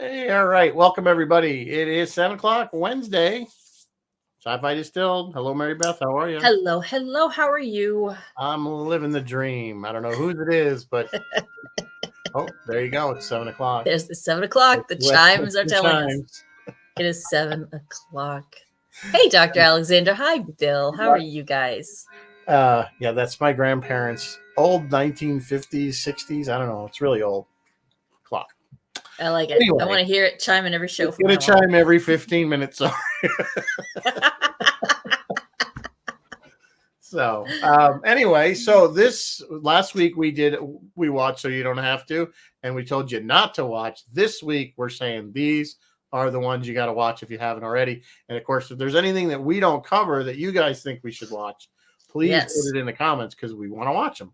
Hey, all right. Welcome, everybody. It is 7 o'clock Wednesday. Sci-Fi Distilled. Hello, Mary Beth. How are you? Hello, hello. How are you? I'm living the dream. I don't know whose it is, but oh, there you go. It's 7 o'clock. There's the 7 o'clock. The chimes are The telling us chimes. it is 7 o'clock. Hey, Dr. Alexander. Hi, Bill. How are you guys? Yeah, that's my grandparents' old 1950s, 60s. I don't know. It's really old clock. I like it. Anyway, I want to hear it chime in every show it's from going now to chime every 15 minutes. Sorry. So anyway, so this last week we watched So You Don't Have to, and we told you not to watch. This week we're saying these are the ones you got to watch if you haven't already. And of course, if there's anything that we don't cover that you guys think we should watch, please put it in the comments because we want to watch them.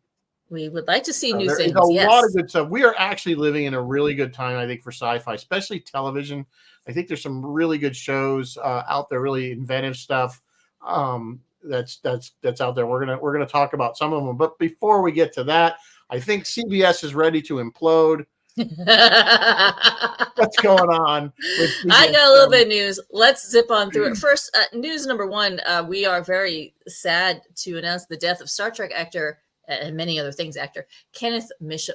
We would like to see new there things. There is a lot of good stuff. We are actually living in a really good time, I think, for sci-fi, especially television. I think there's some really good shows out there, really inventive stuff. That's out there. We're gonna talk about some of them, but before we get to that, I think CBS is ready to implode. What's going on? I got a little bit of news. Let's zip on through it. First, news number one: we are very sad to announce the death of Star Trek actor and many other things actor Kenneth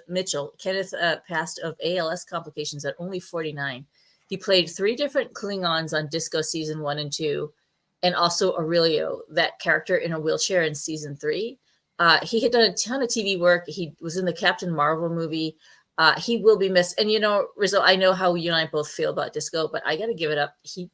Mitchell. Kenneth passed of ALS complications at only 49. He played 3 different Klingons on Disco season 1 and 2. And also Aurelio, that character in a wheelchair in season 3. He had done a ton of TV work. He was in the Captain Marvel movie. He will be missed. And, Rizzo, I know how you and I both feel about Disco, but I got to give it up. He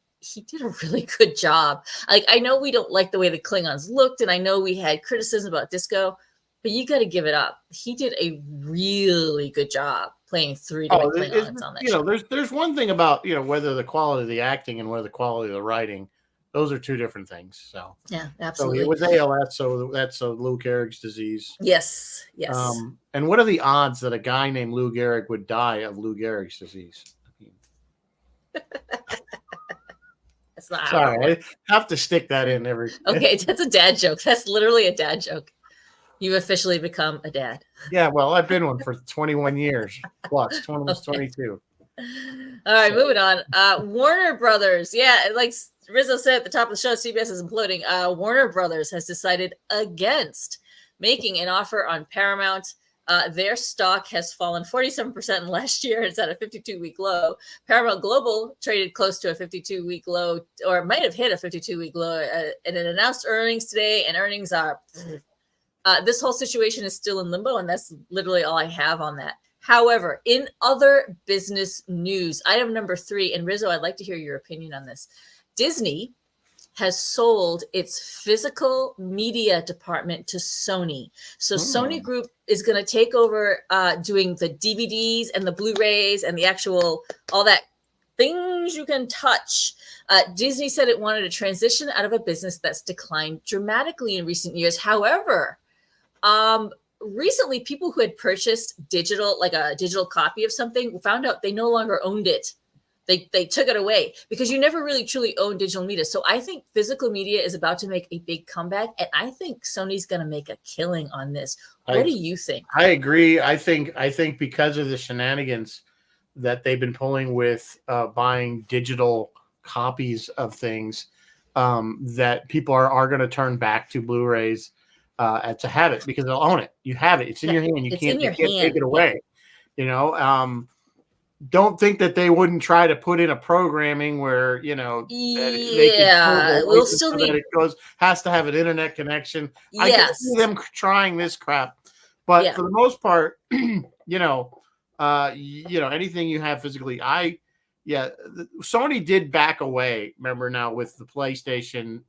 did a really good job. Like, I know we don't like the way the Klingons looked, and I know we had criticism about Disco, but you got to give it up. He did a really good job playing 3 different Klingons on that show. There's one thing about, whether the quality of the acting and whether the quality of the writing. Those are 2 different things. So yeah, absolutely. So it was ALS, so that's a Lou Gehrig's disease. Yes. And what are the odds that a guy named Lou Gehrig would die of Lou Gehrig's disease? That's not Sorry, I have to stick that in every. Okay, that's a dad joke. That's literally a dad joke. You've officially become a dad. Yeah, well, I've been one for 21 years plus, almost 22. All right, moving on. Warner Brothers. Yeah, like Rizzo said at the top of the show, CBS is imploding. Warner Brothers has decided against making an offer on Paramount. Their stock has fallen 47% in last year. It's at a 52-week low. Paramount Global traded close to a 52-week low, or might have hit a 52-week low, and it announced earnings today, and earnings are... this whole situation is still in limbo, and that's literally all I have on that. However, in other business news, item number 3, and Rizzo, I'd like to hear your opinion on this. Disney has sold its physical media department to Sony. So Sony Group is going to take over doing the DVDs and the Blu-rays and the actual, all that things you can touch. Disney said it wanted to transition out of a business that's declined dramatically in recent years. However, recently people who had purchased like a digital copy of something found out they no longer owned it. They took it away because you never really truly own digital media. So I think physical media is about to make a big comeback, and I think Sony's going to make a killing on this. What do you think? I agree. I think because of the shenanigans that they've been pulling with buying digital copies of things, that people are going to turn back to Blu-rays to have it because they'll own it. You have it. It's in your hand. You can't take it away. Don't think that they wouldn't try to put in a programming where we'll still need it has to have an internet connection. I can see them trying this crap, but for the most part, anything you have physically, Sony did back away. Remember now with the PlayStation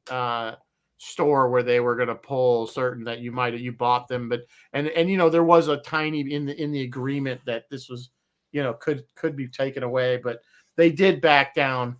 store where they were going to pull certain that you bought them, but and there was a tiny in the agreement that this was. Could be taken away, but they did back down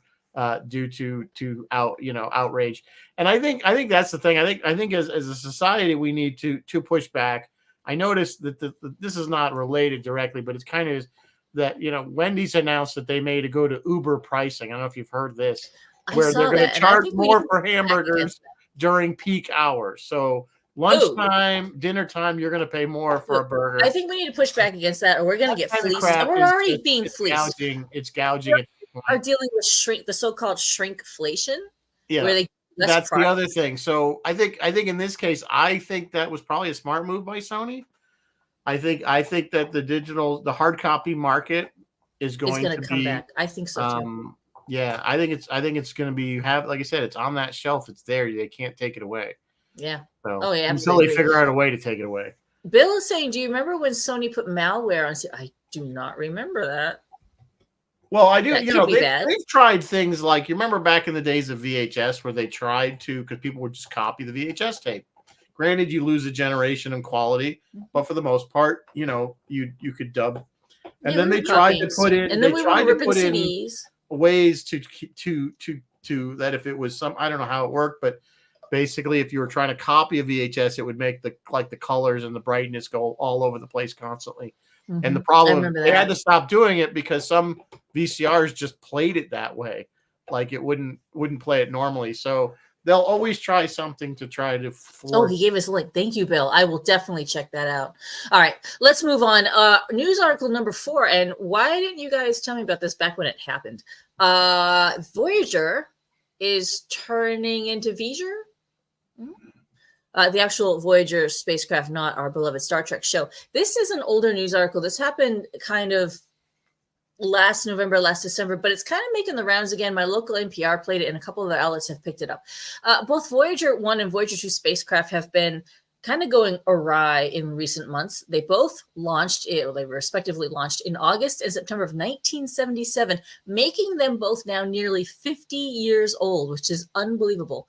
due to outrage. And I think that's the thing. I think as a society we need to push back. I noticed that this is not related directly, but it's kind of that Wendy's announced that they may go to Uber pricing. I don't know if you've heard this, where they're going to charge more for hamburgers during peak hours. So Lunchtime, dinner time, you're going to pay more for a burger. I think we need to push back against that, or we're going to get That kind of fleeced. crap And we're already being it's fleeced. gouging. It's gouging. At this Are point. dealing with the so-called shrinkflation, Yeah, where they that's the other thing. So I think in this case, I think that was probably a smart move by Sony. I think that the hard copy market is going to come be back. I think so too. Yeah, I think it's going to be like I said, it's on that shelf. It's there. They can't take it away. Yeah. So, yeah. Until they figure out a way to take it away. Bill is saying, do you remember when Sony put malware on? I do not remember that. Well, I do. They've tried things like, you remember back in the days of VHS where they tried to, because people would just copy the VHS tape. Granted, you lose a generation in quality, but for the most part, you could dub. And then they tried to put in, and then we were ripping CDs. Ways to that if it was I don't know how it worked, but basically if you were trying to copy a VHS, it would make the colors and the brightness go all over the place constantly. Mm-hmm. And the problem, they had to stop doing it because some VCRs just played it that way. Like it wouldn't play it normally. So they'll always try something to try to force. Oh, he gave us a link. Thank you, Bill. I will definitely check that out. All right, let's move on. News article number 4. And why didn't you guys tell me about this back when it happened? Voyager is turning into V'ger. The actual Voyager spacecraft, not our beloved Star Trek show. This is an older news article. This happened kind of last November, last December, but it's kind of making the rounds again. My local NPR played it, and a couple of the outlets have picked it up. Both Voyager 1 and Voyager 2 spacecraft have been kind of going awry in recent months. They both they respectively launched in August and September of 1977, making them both now nearly 50 years old, which is unbelievable.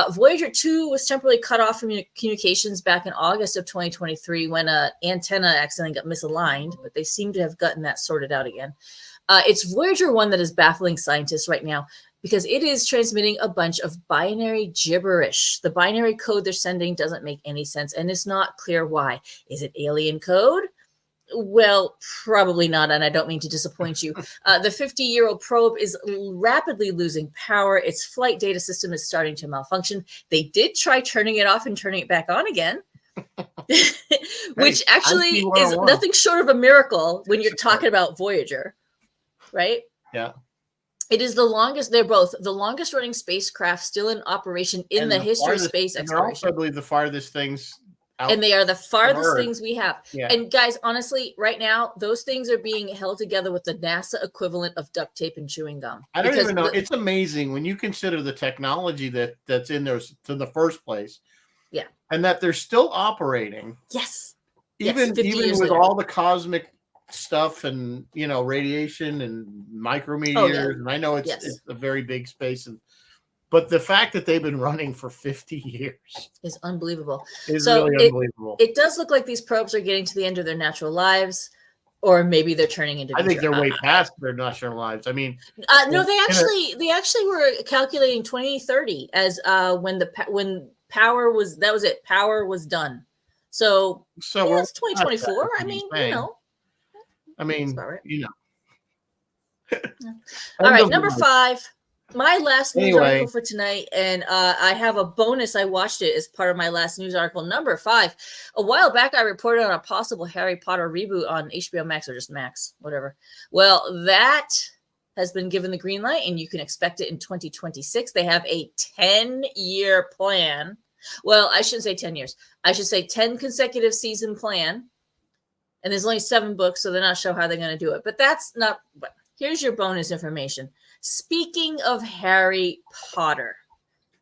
Voyager 2 was temporarily cut off from communications back in August of 2023 when an antenna accidentally got misaligned, but they seem to have gotten that sorted out again. It's Voyager 1 that is baffling scientists right now, because it is transmitting a bunch of binary gibberish. The binary code they're sending doesn't make any sense, and it's not clear why. Is it alien code? Well, probably not, and I don't mean to disappoint you. The 50-year-old probe is rapidly losing power. Its flight data system is starting to malfunction. They did try turning it off and turning it back on again, which actually is nothing short of a miracle when you're talking about Voyager, right? Yeah. It is the longest. They're both the longest running spacecraft still in operation in the history of space exploration. They're also, I believe, the farthest things out. And they are the farthest things we have. Yeah. And guys, honestly, right now, those things are being held together with the NASA equivalent of duct tape and chewing gum. I don't even know. It's amazing when you consider the technology that's in there to the first place. Yeah. And that they're still operating. Yes. Even with all the cosmic stuff and radiation and micrometeors, and I know it's a very big space, but the fact that they've been running for 50 years is unbelievable. It's really unbelievable. It does look like these probes are getting to the end of their natural lives, or maybe they're turning into. I think they're way past their natural lives. I mean, no, they actually were calculating 2030 as when power was Power was done. So it's 2024. I mean, I mean, right. Yeah. All right, number 5. My last news article for tonight, and I have a bonus. I watched it as part of my last news article. Number 5. A while back, I reported on a possible Harry Potter reboot on HBO Max, or just Max, whatever. Well, that has been given the green light, and you can expect it in 2026. They have a 10-year plan. Well, I shouldn't say 10 years. I should say 10 consecutive season plan. And there's only 7 books, so they're not sure how they're going to do it. But that's not. Here's your bonus information. Speaking of Harry Potter,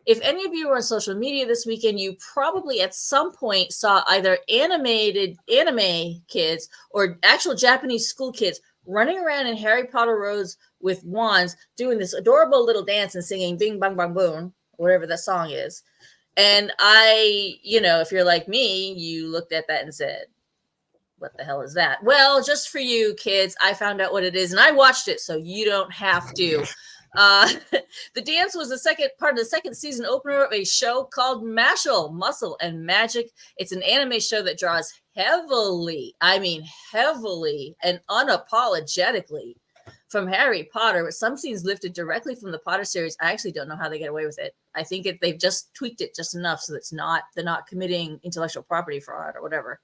if any of you were on social media this weekend, you probably at some point saw either anime kids or actual Japanese school kids running around in Harry Potter roads with wands, doing this adorable little dance and singing "Bing Bang Bang Boom," whatever that song is. And if you're like me, you looked at that and said, what the hell is that? Well, just for you kids, I found out what it is, and I watched it, so you don't have to. The dance was the second part of the second season opener of a show called Mashle, Muscle and Magic. It's an anime show that draws heavily and unapologetically from Harry Potter, with some scenes lifted directly from the Potter series. I actually don't know how they get away with it. I think they've just tweaked it just enough so that they're not committing intellectual property fraud or whatever,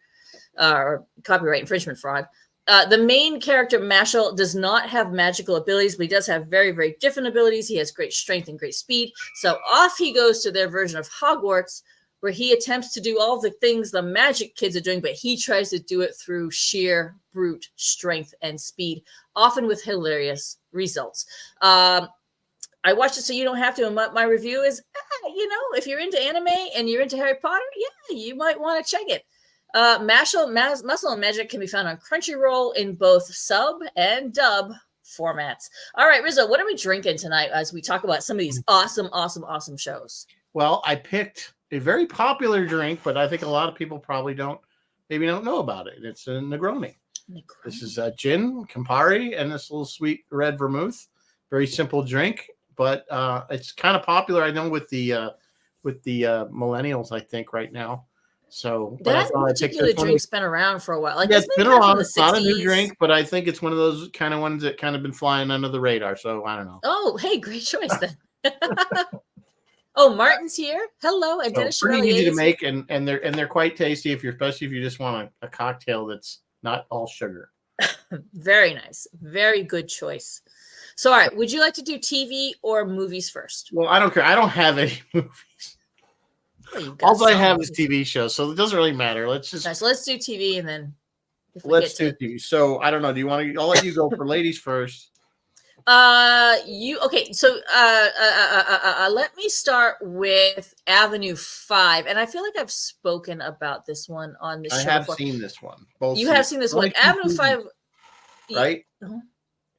or copyright infringement fraud. The main character, Mashal, does not have magical abilities, but he does have very, very different abilities. He has great strength and great speed. So off he goes to their version of Hogwarts, where he attempts to do all the things the magic kids are doing, but he tries to do it through sheer brute strength and speed, often with hilarious results. I watched it so you don't have to. And my review is, if you're into anime and you're into Harry Potter, yeah, you might want to check it. Muscle and Magic can be found on Crunchyroll in both sub and dub formats. All right, Rizzo, what are we drinking tonight as we talk about some of these awesome shows? Well, I picked a very popular drink, but I think a lot of people probably don't know about it. It's a Negroni. This is gin, Campari, and this little sweet red vermouth. Very simple drink, but it's kind of popular. I know with the millennials, I think right now. So that particular drink's been around for a while. Like, yeah, it's been around. It's not a new drink, but I think it's one of those kind of ones that kind of been flying under the radar. So I don't know. Oh, hey, great choice then. Oh, Martin's here. Hello, and Dennis pretty easy to make, and they're quite tasty especially if you just want a cocktail that's not all sugar. Very nice, very good choice. So, all right, would you like to do TV or movies first? Well, I don't care. I don't have any movies. Well, all I have is TV shows, so it doesn't really matter. Let's do TV, and then let's do TV. So I don't know. Do you want to? I'll let you go for ladies first. Okay, so let me start with Avenue 5, and I feel like I've spoken about this one on the show. I have seen this one. You have seen this one. Avenue 5, right?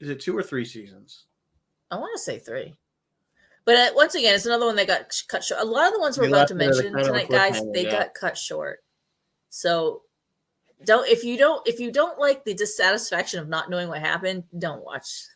Is it 2 or 3 seasons? I want to say 3. But once again, it's another one that got cut short. A lot of the ones we're about to mention tonight, guys, they got cut short. So if you don't like the dissatisfaction of not knowing what happened, don't watch.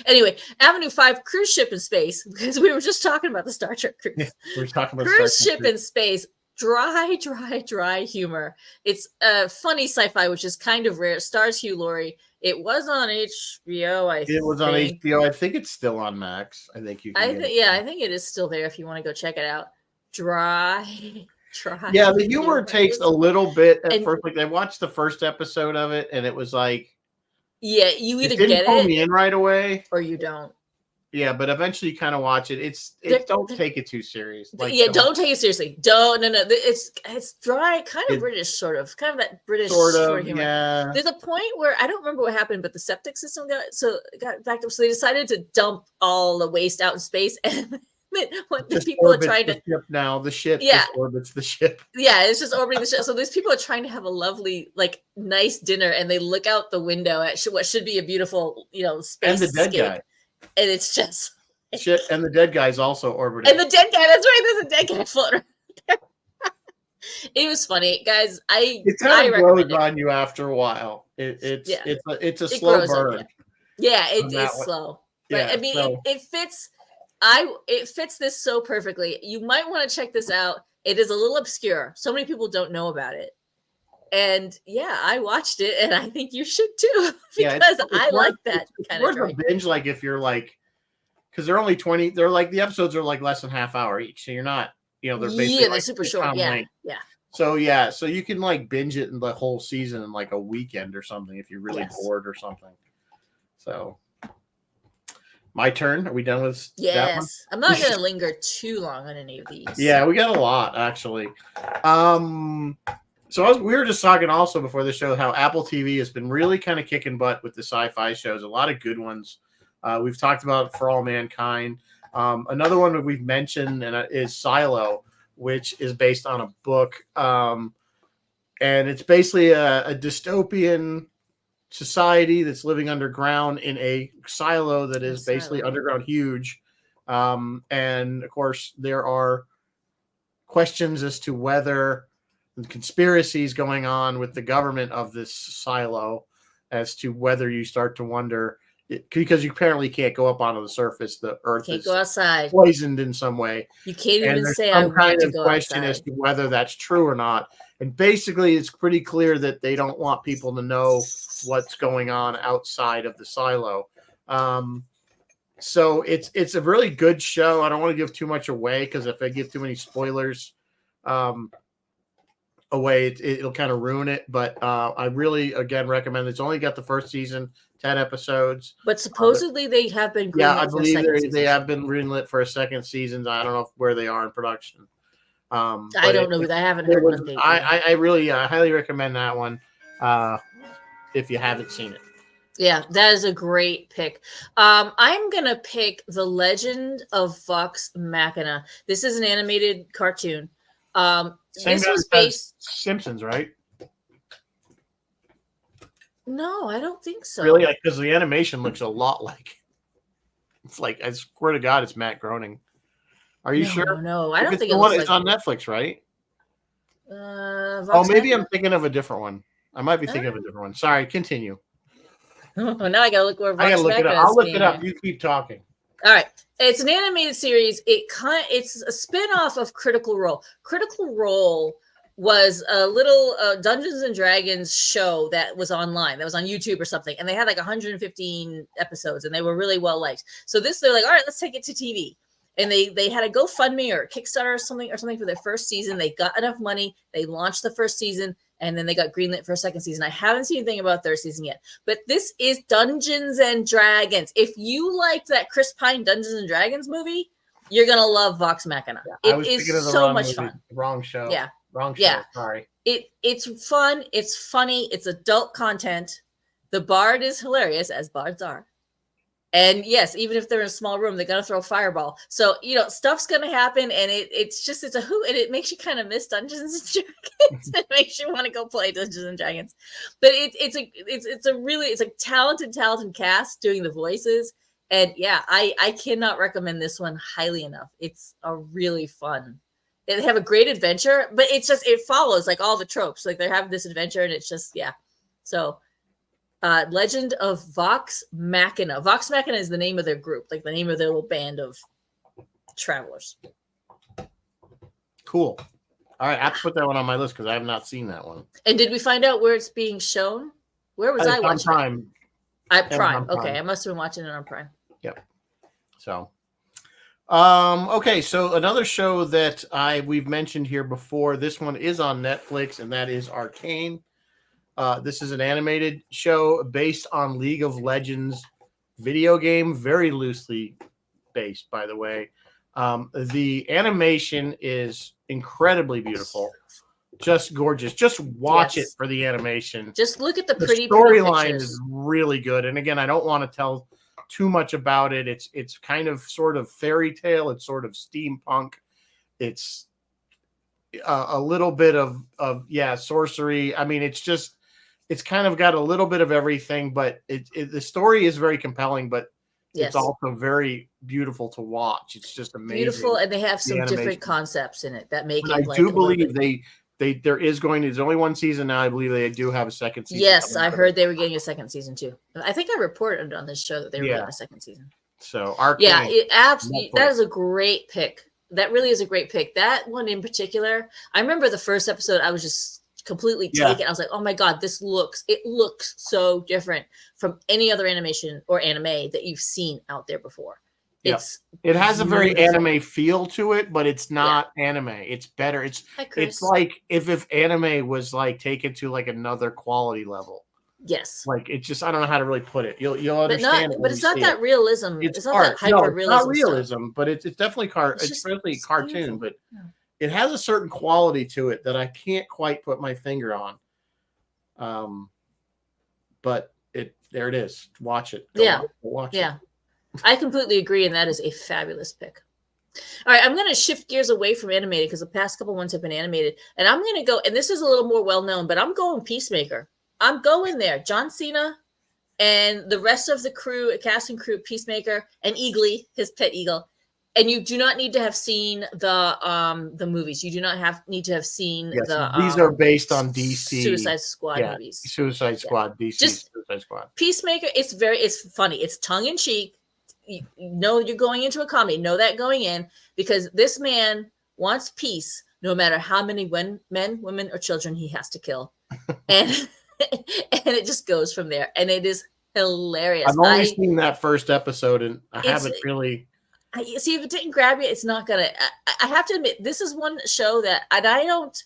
Anyway, Avenue 5, cruise ship in space, because we were just talking about the Star Trek cruise. Yeah, we were talking about cruise ship in space. Dry humor. It's funny sci-fi, which is kind of rare. It stars Hugh Laurie. It was on HBO. It was on HBO. I think it's still on Max. I think you can. I think it is still there if you want to go check it out. Dry. Yeah, the humor takes a little bit at first. Like I watched the first episode of it, and it was like, yeah, you either get it, pull me in right away, or you don't. Yeah, but eventually you kind of watch it. Don't take it too serious. Like, don't take it seriously. No. It's dry, kind of British, kind of that British sort of humor. Yeah. There's a point where I don't remember what happened, but the septic system got backed up, so they decided to dump all the waste out in space, and what the people are trying to ship now. The ship just orbits the ship. Yeah, it's just orbiting the ship. So these people are trying to have a lovely, nice dinner, and they look out the window at what should be a beautiful, space. And the dead guy. And it's just shit. And the dead guy's also orbiting. And the dead guy, that's right. There's a dead guy floating around there. It was funny, guys. It kind of grows on you after a while. It's a slow burn. Yeah, it is slow. But yeah, I mean, it fits. It fits this so perfectly. You might want to check this out. It is a little obscure. So many people don't know about it. And yeah, I watched it, and I think you should too, because I like that kind of a binge. Like if you're because they're only 20. They're the episodes are less than half hour each, so you're not, they're basically they're super short. Yeah, yeah. So you can binge it in the whole season in a weekend or something if you're really bored or something. So my turn. Are we done with that one? I'm not going to linger too long on any of these. Yeah, we got a lot actually. So we were just talking also before the show how Apple TV has been really kind of kicking butt with the sci-fi shows. A lot of good ones. We've talked about For All Mankind. Another one that we've mentioned is Silo, which is based on a book. And it's basically a dystopian society that's living underground in a silo that is basically underground huge. And, of course, there are questions as to whether and conspiracies going on with the government of this silo as to whether you start to wonder because you apparently can't go up onto the surface. The earth is go outside. Poisoned in some way. You can't even say some kind of question as to whether that's true or not. And basically, it's pretty clear that they don't want people to know what's going on outside of the silo. So it's a really good show. I don't want to give too much away because if I give too many spoilers away, it'll kind of ruin it. But I really, again, recommend it. It's only got the first season, 10 episodes. But supposedly they have been Yeah, I greenlit for a believe second they season. have been greenlit for a second season. I don't know where they are in production. I but don't know. I haven't heard an update. I really highly recommend that one if you haven't seen it. Yeah, that is a great pick. I'm gonna pick The Legend of Vox Machina. This is an animated cartoon. Same This guy was that does based. Simpsons, right? No, I don't think so. Really, because the animation looks a lot like. It's like, I swear to God, it's Matt Groening. Are you sure? No, I don't think the one. looks It's like on Netflix, right? Vox Maybe Machina? I'm thinking of a different one. I might be thinking of a different one. Sorry, continue. Oh, now I gotta look where Vox I gotta look it Machina up. I'll is look being- it up. You keep talking. All right. It's an animated series. It's a spin-off of Critical Role. Critical Role was a little Dungeons and Dragons show that was online, that was on YouTube or something, and they had like 115 episodes, and they were really well liked. So they're like, all right, let's take it to TV. And they had a GoFundMe or a Kickstarter or something for their first season. They got enough money. They launched the first season, and then they got greenlit for a second season. I haven't seen anything about third season yet, but this is Dungeons and Dragons. If you liked that Chris Pine Dungeons and Dragons movie, you're gonna love Vox Machina. I was It thinking of is the so wrong much movie. fun. Wrong show. Yeah. Wrong show. Yeah. Sorry. It's fun. It's funny. It's adult content. The bard is hilarious, as bards are. And yes, even if they're in a small room, they're gonna throw a fireball. So stuff's gonna happen, and it's a hoot, and it makes you kind of miss Dungeons and Dragons. It makes you want to go play Dungeons and Dragons. But it's a talented cast doing the voices, and yeah, I cannot recommend this one highly enough. It's a really fun. They have a great adventure, but it follows like all the tropes. Like they're having this adventure, and it's just so. Legend of Vox Machina. Vox Machina is the name of their group, like the name of their little band of travelers. Cool. All right, I have to put that one on my list because I have not seen that one. And did we find out where it's being shown? Where was I watching? On Prime. Prime. Okay, I must have been watching it on Prime. Yep. So, okay, so another show that we've mentioned here before. This one is on Netflix, and that is Arcane. This is an animated show based on League of Legends video game, very loosely based, by the way. The animation is incredibly beautiful, just gorgeous. Just watch it for the animation. Just look at the pretty storyline is really good. And again, I don't want to tell too much about it. It's kind of sort of fairy tale. It's sort of steampunk. It's a little bit of sorcery. I mean, it's kind of got a little bit of everything, but the story is very compelling, but it's also very beautiful to watch. It's just amazing. Beautiful, and they have some different concepts in it that make it. I do believe there's only one season now. I believe they do have a second season. Yes, I heard they were getting a second season too. I think I reported on this show that they were getting a second season. So it absolutely, that is a great pick. That really is a great pick. That one in particular, I remember the first episode. I was just completely taken. I was like, oh my god, it looks so different from any other animation or anime that you've seen out there before. It has a very anime feel to it, but it's not anime. It's better. It's like if anime was like taken to like another quality level. Yes. Like it's just, I don't know how to really put it. You'll understand. But it's not that realism. It's not art. that hyper realism. It's not realism, but it's definitely it's really cartoon, but it has a certain quality to it that I can't quite put my finger on. But there it is. Watch it. Watch it. I completely agree, and that is a fabulous pick. All right, I'm going to shift gears away from animated because the past couple ones have been animated, and I'm going to go, and this is a little more well-known, but I'm going Peacemaker. I'm going there. John Cena and the rest of the crew, cast and crew, Peacemaker, and Eagly, his pet eagle. And you do not need to have seen the movies. You do not need to have seen these are based on DC Suicide Squad movies. Suicide Squad, DC Suicide Squad. Peacemaker, it's funny. It's tongue in cheek. You know you're going into a comedy. Know that going in, because this man wants peace no matter how many men, women, or children he has to kill. And and it just goes from there. And it is hilarious. I've only seen that first episode, and I It's- haven't really. See, if it didn't grab you, it's not gonna. I have to admit, this is one show that, and I don't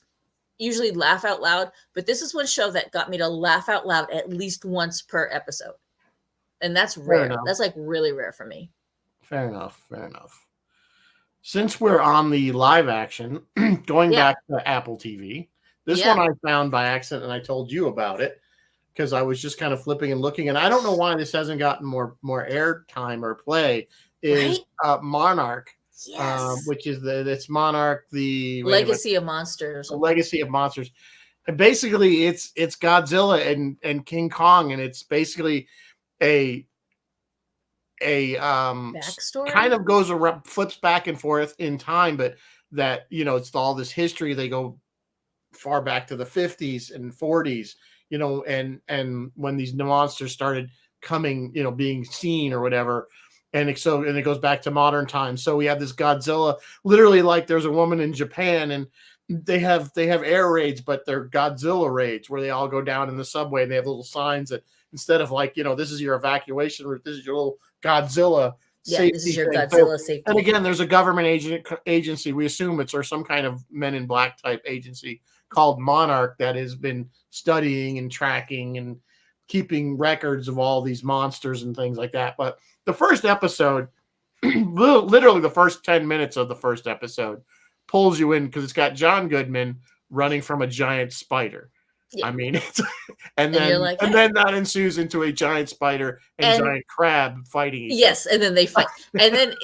usually laugh out loud, but this is one show that got me to laugh out loud at least once per episode, and that's rare. enough. That's like really rare for me. Fair enough. Fair enough. Since we're on the live action, going Yeah. back to Apple TV, this Yeah. one I found by accident, and I told you about it because I was just kind of flipping and looking, and I don't know why this hasn't gotten more air time or play. Is Monarch, Yes. which is it's Monarch, the Legacy of Monsters. the Legacy of Monsters. And basically, it's Godzilla and King Kong, and it's basically a Backstory. kind of goes around, flips back and forth in time, but that it's all this history. They go far back to the 50s and 40s, and when these monsters started coming, being seen or whatever. And it goes back to modern times. So we have this Godzilla, literally like there's a woman in Japan, and they have air raids, but they're Godzilla raids where they all go down in the subway. And they have little signs that instead of like, this is your evacuation route, this is your little Godzilla safety this is your thing. Godzilla safety. And again, there's a government agency. We assume it's or some kind of Men in Black type agency called Monarch that has been studying and tracking and keeping records of all these monsters and things like that. But the first episode, literally the first 10 minutes of the first episode, pulls you in because it's got John Goodman running from a giant spider. Yeah. I mean, and you're like, and then that ensues into a giant spider and giant crab fighting each yes, and then they fight. And then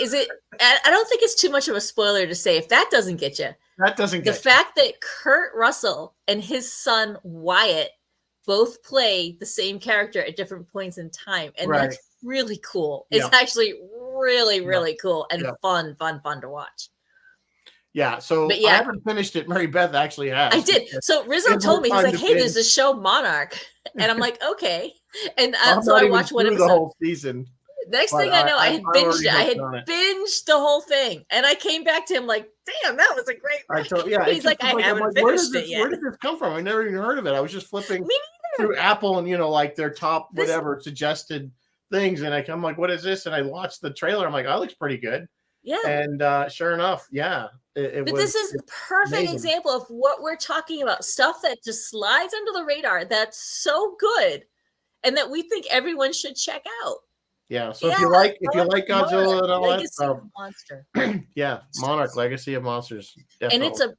I don't think it's too much of a spoiler to say if that doesn't get you. That doesn't The get fact that Kurt Russell and his son Wyatt both play the same character at different points in time, and Right. that's really cool. It's actually really cool and fun to watch. Yeah, so But yeah. I haven't finished it. Mary Beth actually has. I did. So Rizzo It's told me, he's fun like, to "Hey, there's binge. this show Monarch," and I'm like, "Okay." And I'm so not I even watched one through episode. the whole season. Next but thing I know, I had I'm binged already it. I had hooked on it. binged the whole thing, and I came back to him like, "Damn, that was a great." I told, yeah, He's like, "I haven't where finished it yet." Where did this come from? I never even heard of it. I was just flipping Me through Apple and like their top This- whatever suggested things, and I'm like, what is this? And I watched the trailer. I'm like, oh, that looks pretty good. Yeah. And sure enough, yeah, it But was. this is the perfect amazing. example of what we're talking about. Stuff that just slides under the radar that's so good and that we think everyone should check out. Yeah. So if you like Godzilla Monarch, and all that Legacy stuff, of Monster. yeah, Monarch, Legacy of Monsters, definitely. And it's a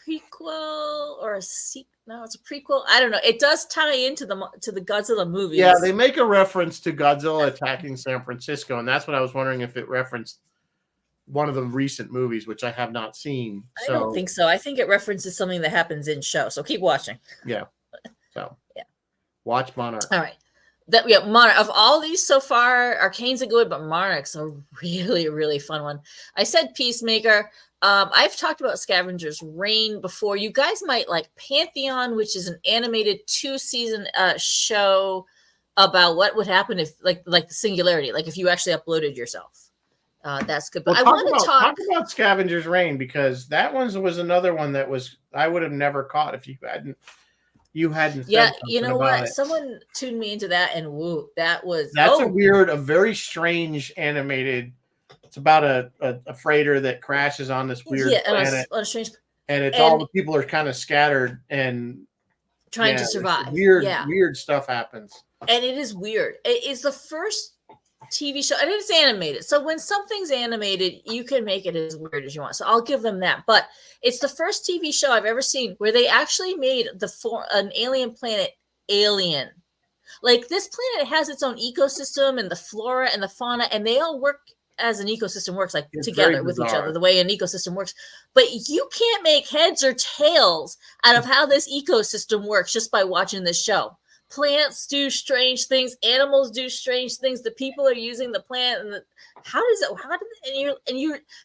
prequel or a sequel. No, it's a prequel. I don't know. It does tie into the Godzilla movies. Yeah, they make a reference to Godzilla attacking San Francisco, and that's what I was wondering if it referenced one of the recent movies, which I have not seen. I don't think so. I think it references something that happens in show. So keep watching. Yeah. So yeah, watch Monarch. All right. Monarch, of all these so far, Arcane's a good, but Monarch's a really fun one. I said Peacemaker. I've talked about Scavenger's Reign before. You guys might like Pantheon, which is an animated 2-season show about what would happen if like the Singularity, like if you actually uploaded yourself. That's good. But I want to talk about Scavenger's Reign, because that one was another one that I would have never caught if you hadn't. Yeah, you know what? Someone tuned me into that, and woo, that's a very strange animated. It's about a freighter that crashes on this weird planet, on a strange, and all the people are kind of scattered and trying to survive. Weird stuff happens, and it is weird. It is the first TV show, and it's animated. So when something's animated, you can make it as weird as you want. So I'll give them that. But it's the first TV show I've ever seen where they actually made an alien planet alien. Like, this planet has its own ecosystem and the flora and the fauna, and they all work as an ecosystem works, like it's together with each other, the way an ecosystem works. But you can't make heads or tails out of how this ecosystem works just by watching this show. Plants do strange things, animals do strange things, the people are using the plant, and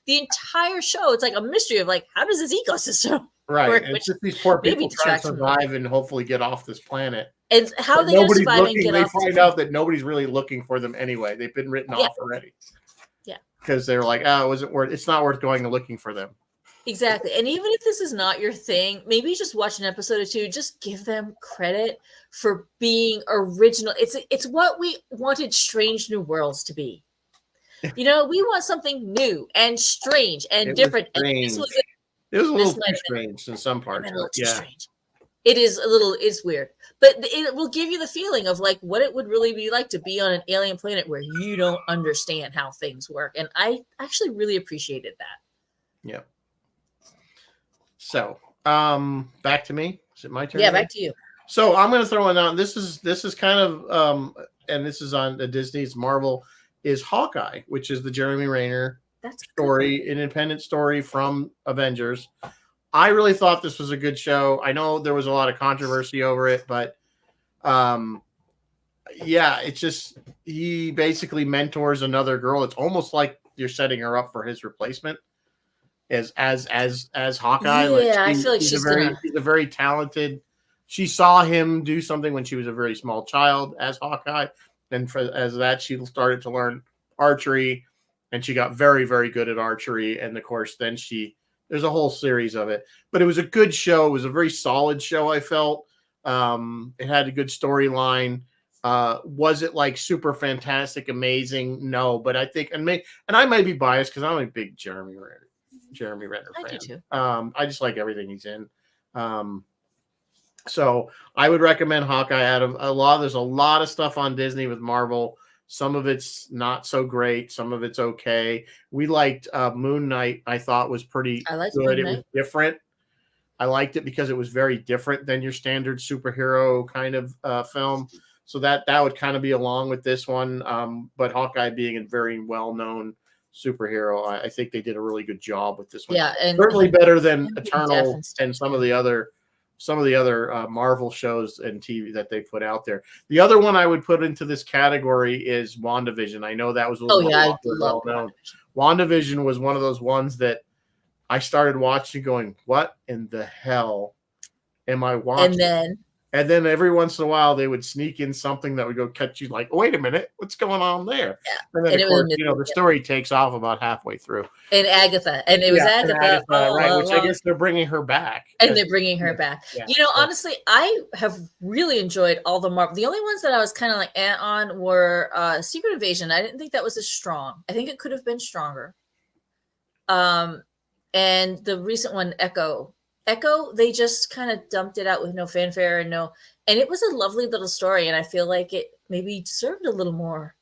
the entire show, it's like a mystery of like, how does this ecosystem work? It's just these poor people trying to survive and hopefully get off this planet. And how are they going to survive and get off? They find out that nobody's really looking for them anyway. They've been written off already. Yeah. Because they were like, it's not worth going and looking for them. Exactly. And even if this is not your thing, maybe just watch an episode or two, just give them credit for being original. It's what we wanted Strange New Worlds to be. We want something new and strange and It was different. And this strange. was it. It was a This little might too have strange in some been parts, a little but too yeah. strange. It's weird, but it will give you the feeling of like what it would really be like to be on an alien planet where you don't understand how things work. And I actually really appreciated that. Yeah. So, back to me. Is it my turn? Yeah, back to you. So I'm going to throw one out. This is kind of and this is on the Disney's Marvel is Hawkeye, which is the Jeremy Renner story, independent story from Avengers. I really thought this was a good show. I know there was a lot of controversy over it, but yeah, it's just he basically mentors another girl. It's almost like you're setting her up for his replacement as Hawkeye. Yeah, I feel like she's a very talented. She saw him do something when she was a very small child as Hawkeye, and as that she started to learn archery, and she got very, very good at archery. And of course, then there's a whole series of it. But it was a good show. It was a very solid show. I felt it had a good storyline. Was it like super fantastic, amazing? No, but I think, and I might be biased because I'm a big Jeremy Renner fan. I do too. I just like everything he's in. So I would recommend Hawkeye. There's a lot of stuff on Disney with Marvel. Some of it's not so great. Some of it's okay. We liked Moon Knight. I thought was pretty good. It was different. I liked it because it was very different than your standard superhero kind of film. So that would kind of be along with this one. But Hawkeye being a very well-known superhero, I think they did a really good job with this one. Yeah, and certainly better than Eternal and some of the other Marvel shows and TV that they put out there. The other one I would put into this category is WandaVision. I know that was a little I love known. WandaVision was one of those ones that I started watching going, what in the hell am I watching? And then every once in a while they would sneak in something that would go catch you like, wait a minute, what's going on there? Yeah. And then of course, the story takes off about halfway through. And Agatha. And it was Agatha. Right, which I guess they're bringing her back. And they're bringing her back. Yeah. Honestly, I have really enjoyed all the Marvel. The only ones that I was kind of like on were Secret Invasion. I didn't think that was as strong. I think it could have been stronger. And the recent one, Echo, they just kind of dumped it out with no fanfare and it was a lovely little story. And I feel like it maybe deserved a little more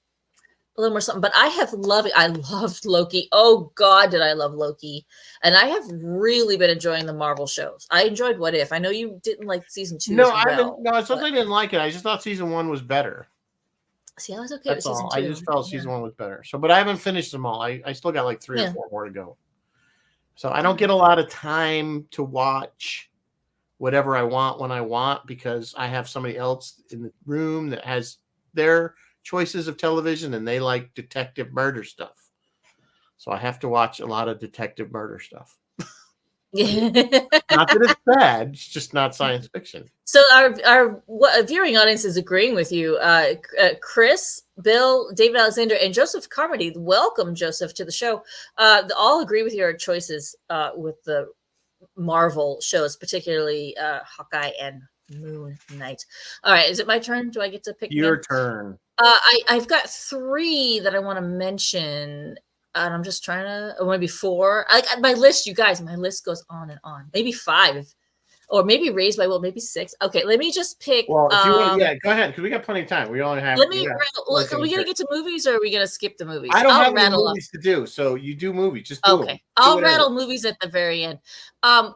something, but I loved Loki. Oh God, did I love Loki. And I have really been enjoying the Marvel shows. I enjoyed What If. I know you didn't like season 2. No, it's not that I didn't like it. I just thought season 1 was better. See, I was okay with season 2. I just felt season 1 was better. So, but I haven't finished them all. I still got like 3 or 4 more to go. So I don't get a lot of time to watch whatever I want when I want because I have somebody else in the room that has their choices of television and they like detective murder stuff. So I have to watch a lot of detective murder stuff. Not that it's bad, it's just not science fiction. So our viewing audience is agreeing with you. Chris, Bill, David Alexander, and Joseph Carmody. Welcome, Joseph, to the show. All agree with your choices with the Marvel shows, particularly Hawkeye and Moon Knight. All right, is it my turn? Do I get to pick your turn? I've got 3 that I want to mention. And I'm just trying to, or maybe 4. My list, you guys, my list goes on and on. Maybe 5, or maybe Raised by Will, maybe 6. Okay, let me just pick. Well, if you want, go ahead, because we got plenty of time. We only have. Are we gonna get to movies, or are we gonna skip the movies? I don't have any movies to do, so you do movies. Just do them. I'll rattle movies at the very end. A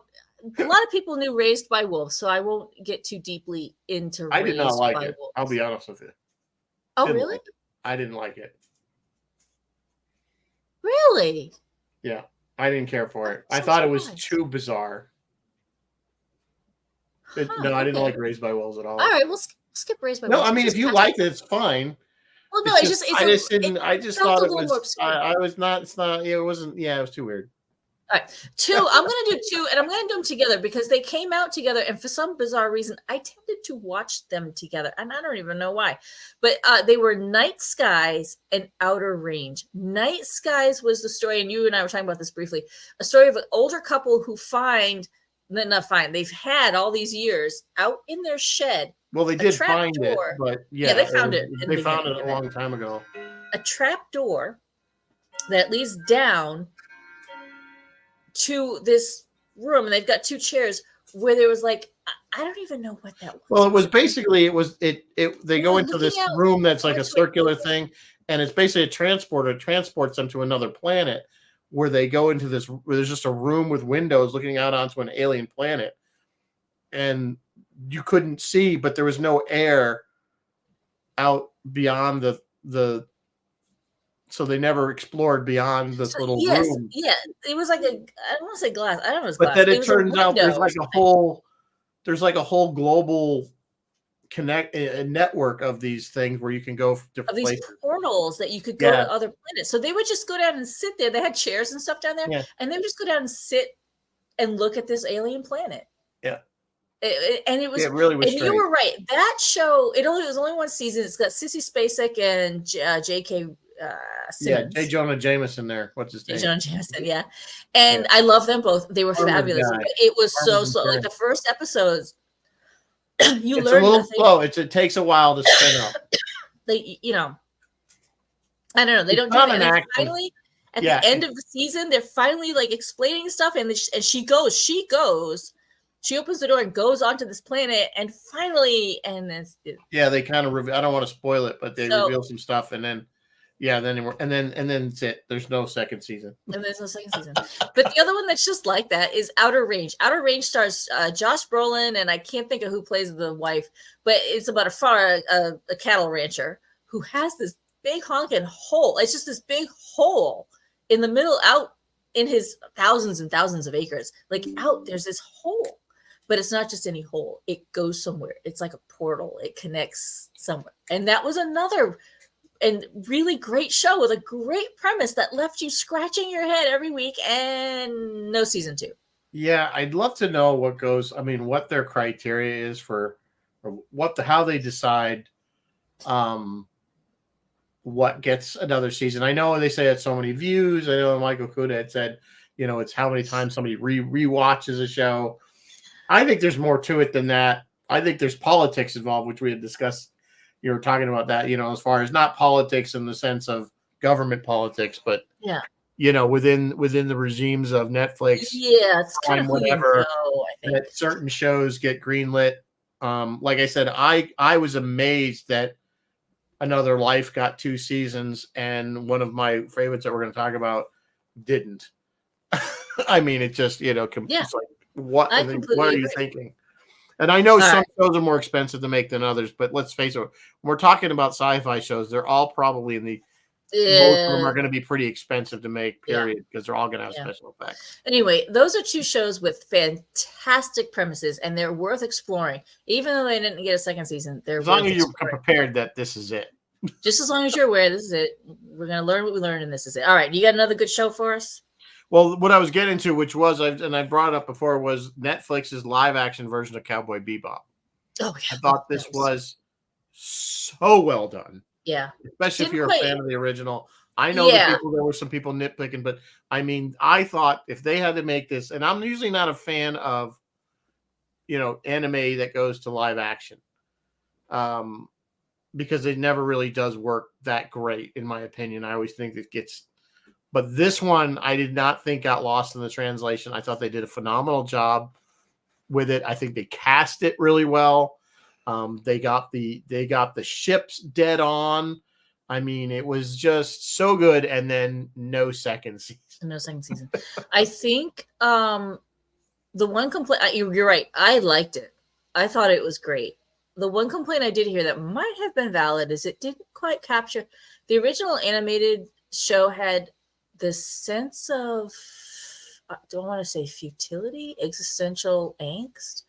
lot of people knew Raised by Wolves, so I won't get too deeply into. I did not like it. I'll be honest with you. Oh, really? I didn't like it. Really? Yeah, I didn't care for it. I thought it was too bizarre. No, I didn't like Raised by Wolves at all. All right, we'll skip Raised by Wolves. No, I mean, if you liked it, it's fine. Well, no, I just thought it was. I just thought it was. I was not. It's not. It wasn't. Yeah, it was too weird. All right, two. I'm gonna do two, and I'm gonna do them together because they came out together, and for some bizarre reason, I tended to watch them together, and I don't even know why. But they were Night Skies and Outer Range. Night Skies was the story, and you and I were talking about this briefly. A story of an older couple who they've had all these years out in their shed. Well, they did find it, but yeah, they found it. They found it a long time ago. A trap door that leads down to this room, and they've got two chairs where there was like, I don't even know what that was. Well, it was basically they go into this room that's like a circular thing, and it's basically a transporter. It transports them to another planet where they go into this, where there's just a room with windows looking out onto an alien planet, and you couldn't see, but there was no air out beyond the so they never explored beyond this little room. Yeah, it was like I don't want to say glass. I don't know. But then it turns out there's like a whole global network of these things where you can go different places. These portals that you could go to other planets. So they would just go down and sit there. They had chairs and stuff down there, and they would just go down and sit and look at this alien planet. Yeah. And it was, it really was. And you were right. That show, it was only one season. It's got Sissy Spacek and J.K. Simmons. J. Jonah Jameson there. What's his name? J. Jonah Jameson, yeah. And I love them both. They were fabulous. But it was so slow. Like the first episodes, it's learn a little slow. It takes a while to spin up. They, I don't know. They don't do it. Finally, at the end of the season, they're finally like explaining stuff, and she goes. She opens the door and goes onto this planet, and finally, they kind of I don't want to spoil it, but they reveal some stuff, and then it's it. There's no second season. And there's no second season. But the other one that's just like that is Outer Range. Outer Range stars Josh Brolin, and I can't think of who plays the wife, but it's about a cattle rancher who has this big honking hole. It's just this big hole in the middle, out in his thousands and thousands of acres. Like there's this hole. But it's not just any hole. It goes somewhere. It's like a portal. It connects somewhere. And that was another and really great show with a great premise that left you scratching your head every week, and no season 2. Yeah, I'd love to know what their criteria is for how they decide what gets another season. I know they say it's so many views. I know Michael Kuda had said, it's how many times somebody rewatches a show. I think there's more to it than that. I think there's politics involved, which we had discussed. You were talking about that, as far as not politics in the sense of government politics, but within the regimes of Netflix. Yeah, it's kind of whatever. I think that certain shows get greenlit. Like I said, I was amazed that Another Life got 2 seasons, and one of my favorites that we're going to talk about didn't. I mean, it just it's like, what are you thinking? And I know some shows are more expensive to make than others, but let's face it, when we're talking about sci-fi shows, they're all probably most of them are going to be pretty expensive to make, period, because they're all going to have special effects. Anyway, those are 2 shows with fantastic premises, and they're worth exploring. Even though they didn't get a second season, they're as long as you're prepared that this is it. Just as long as you're aware, this is it. We're going to learn what we learned, and this is it. All right, you got another good show for us? Well, what I was getting to, which was, I brought it up before, was Netflix's live-action version of Cowboy Bebop. Oh, yeah. I thought this was so well done. Yeah. Especially if you're a fan of the original. I know there were some people nitpicking, but I mean, I thought if they had to make this, and I'm usually not a fan of, anime that goes to live action, because it never really does work that great, in my opinion. I always think it gets. But this one, I did not think got lost in the translation. I thought they did a phenomenal job with it. I think they cast it really well. They got the ships dead on. I mean, it was just so good. And then no second season. No second season. I think the one complaint. You're right. I liked it. I thought it was great. The one complaint I did hear that might have been valid is it didn't quite capture the original animated show. Had this sense of, I don't want to say futility, existential angst,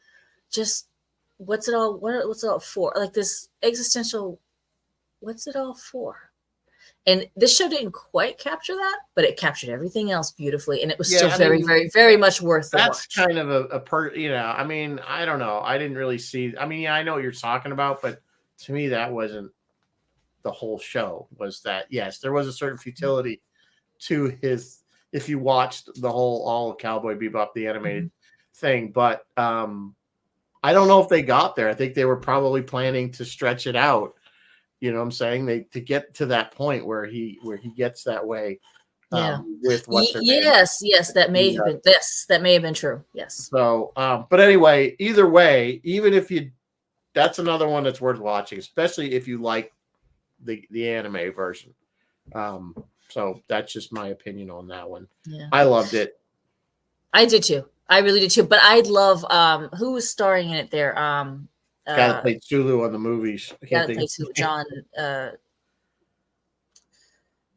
just what's it all for? Like this existential, what's it all for? And this show didn't quite capture that, but it captured everything else beautifully, and it was Yeah, still I very, mean, very, very much worth the that's watch. kind of I mean, I don't know. I didn't really see. I mean, yeah, I know what you're talking about, but to me, that wasn't the whole show. Was that yes, there was a certain futility to his. If you watched the whole all of Cowboy Bebop, the animated thing, but I don't know if they got there. I think they were probably planning to stretch it out. You know what I'm saying? They to get to that point where he gets that way. Yeah. With what's her name? Yes, that may have been that may have been true. Yes. So, but anyway, either way, even if you, that's another one that's worth watching, especially if you like the anime version. So that's just my opinion on that one. Yeah. I loved it. I did too. I really did too. But I love who was starring in it there. Guy that played Sulu on the movies. I can't think of Sulu, John. I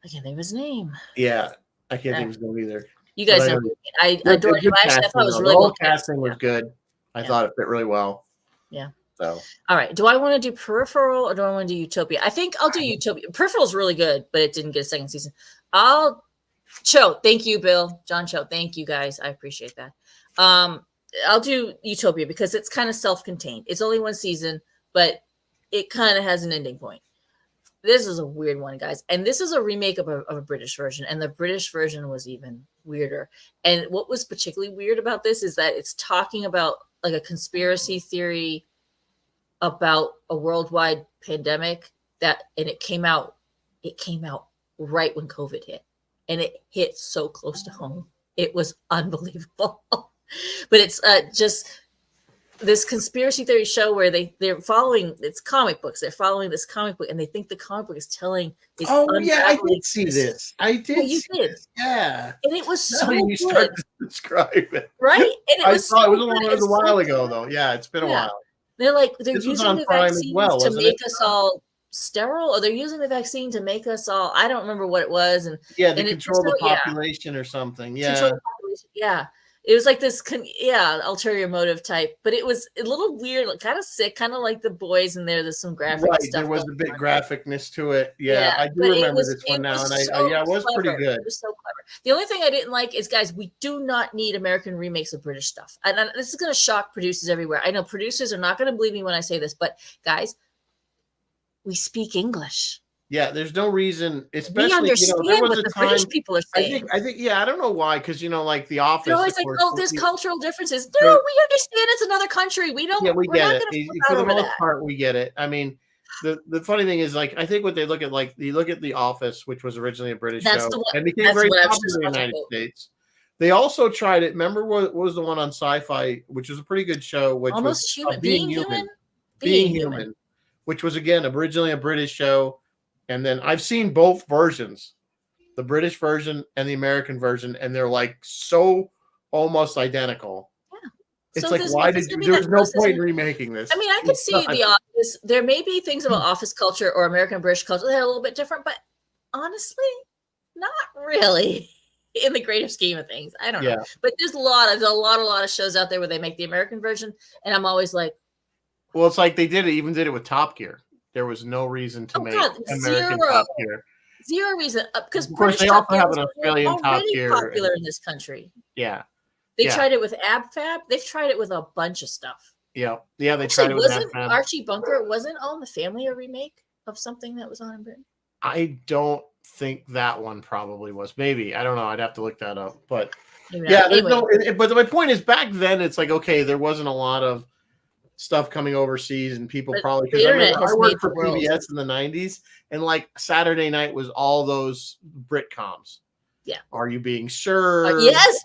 can't think of his name. Yeah, I can't think of his name either. You guys know. I adored him. Actually, I thought it was really well. Casting was good. I thought it fit really well. Yeah. So. All right. Do I want to do Peripheral or do I want to do Utopia? I think I'll do Utopia. Peripheral is really good, but it didn't get a second season. Cho. Thank you, Bill. John Cho. Thank you, guys. I appreciate that. I'll do Utopia because it's kind of self-contained. It's only one season, but it kind of has an ending point. This is a weird one, guys. And this is a remake of a British version. And the British version was even weirder. And what was particularly weird about this is that it's talking about like a conspiracy theory about a worldwide pandemic and it came out right when COVID hit. And it hit so close to home. It was unbelievable. But it's just this conspiracy theory show where they're following, it's comic books. They're following this comic book and they think the comic book is telling. I did see this. I did. Yeah, you did. Yeah. And it was so you good. Start to describe it. Right? And it was a while ago, though. Yeah, it's been a while. They're using the vaccine to make us all sterile, or they're using the vaccine to make us all, I don't remember what it was. And to control the population or something. Yeah. Control the population. Yeah. It was like this, ulterior motive type, but it was a little weird, kind of sick, kind of like The Boys, and there's some graphic stuff. There was a bit graphicness to it. Yeah, I do remember this one now, and it was pretty good. It was so clever. The only thing I didn't like is, guys, we do not need American remakes of British stuff. And this is going to shock producers everywhere. I know producers are not going to believe me when I say this, but guys, we speak English. Yeah, there's no reason, especially we understand there was what the British people are saying. I think, I don't know why, because like The Office. They're always like, there's cultural differences. No, we understand it's another country. We don't. Yeah, we get it. For the most part, we get it. I mean, the funny thing is, I think what they look at, you look at The Office, which was originally a British show and became very popular in the United States. They also tried it. Remember what was the one on Sci-Fi, which was a pretty good show, which Almost was Human. Being Human, which was again originally a British show. And then I've seen both versions, the British version and the American version, and they're so almost identical. Yeah. It's why did you? There's no point in remaking this. I mean, I could see The Office. There may be things about Office culture or American British culture that are a little bit different, but honestly, not really in the greater scheme of things. I don't know. But there's a lot of shows out there where they make the American version, and I'm always like, well, it's like they did it with Top Gear. There was no reason to make American Top Gear. Zero reason, because of course they also have an Australian Top Gear. Popular in this country. Yeah, they tried it with AbFab. They've tried it with a bunch of stuff. Yeah. They tried it with AbFab. Archie Bunker wasn't All in the Family a remake of something that was on in Britain? I don't think that one probably was. Maybe, I don't know. I'd have to look that up. But there's But my point is, back then it's okay, there wasn't a lot of stuff coming overseas, and people probably, because I worked for PBS in the 90s, and Saturday night was all those Britcoms. Yeah. Are You Being Served? Yes.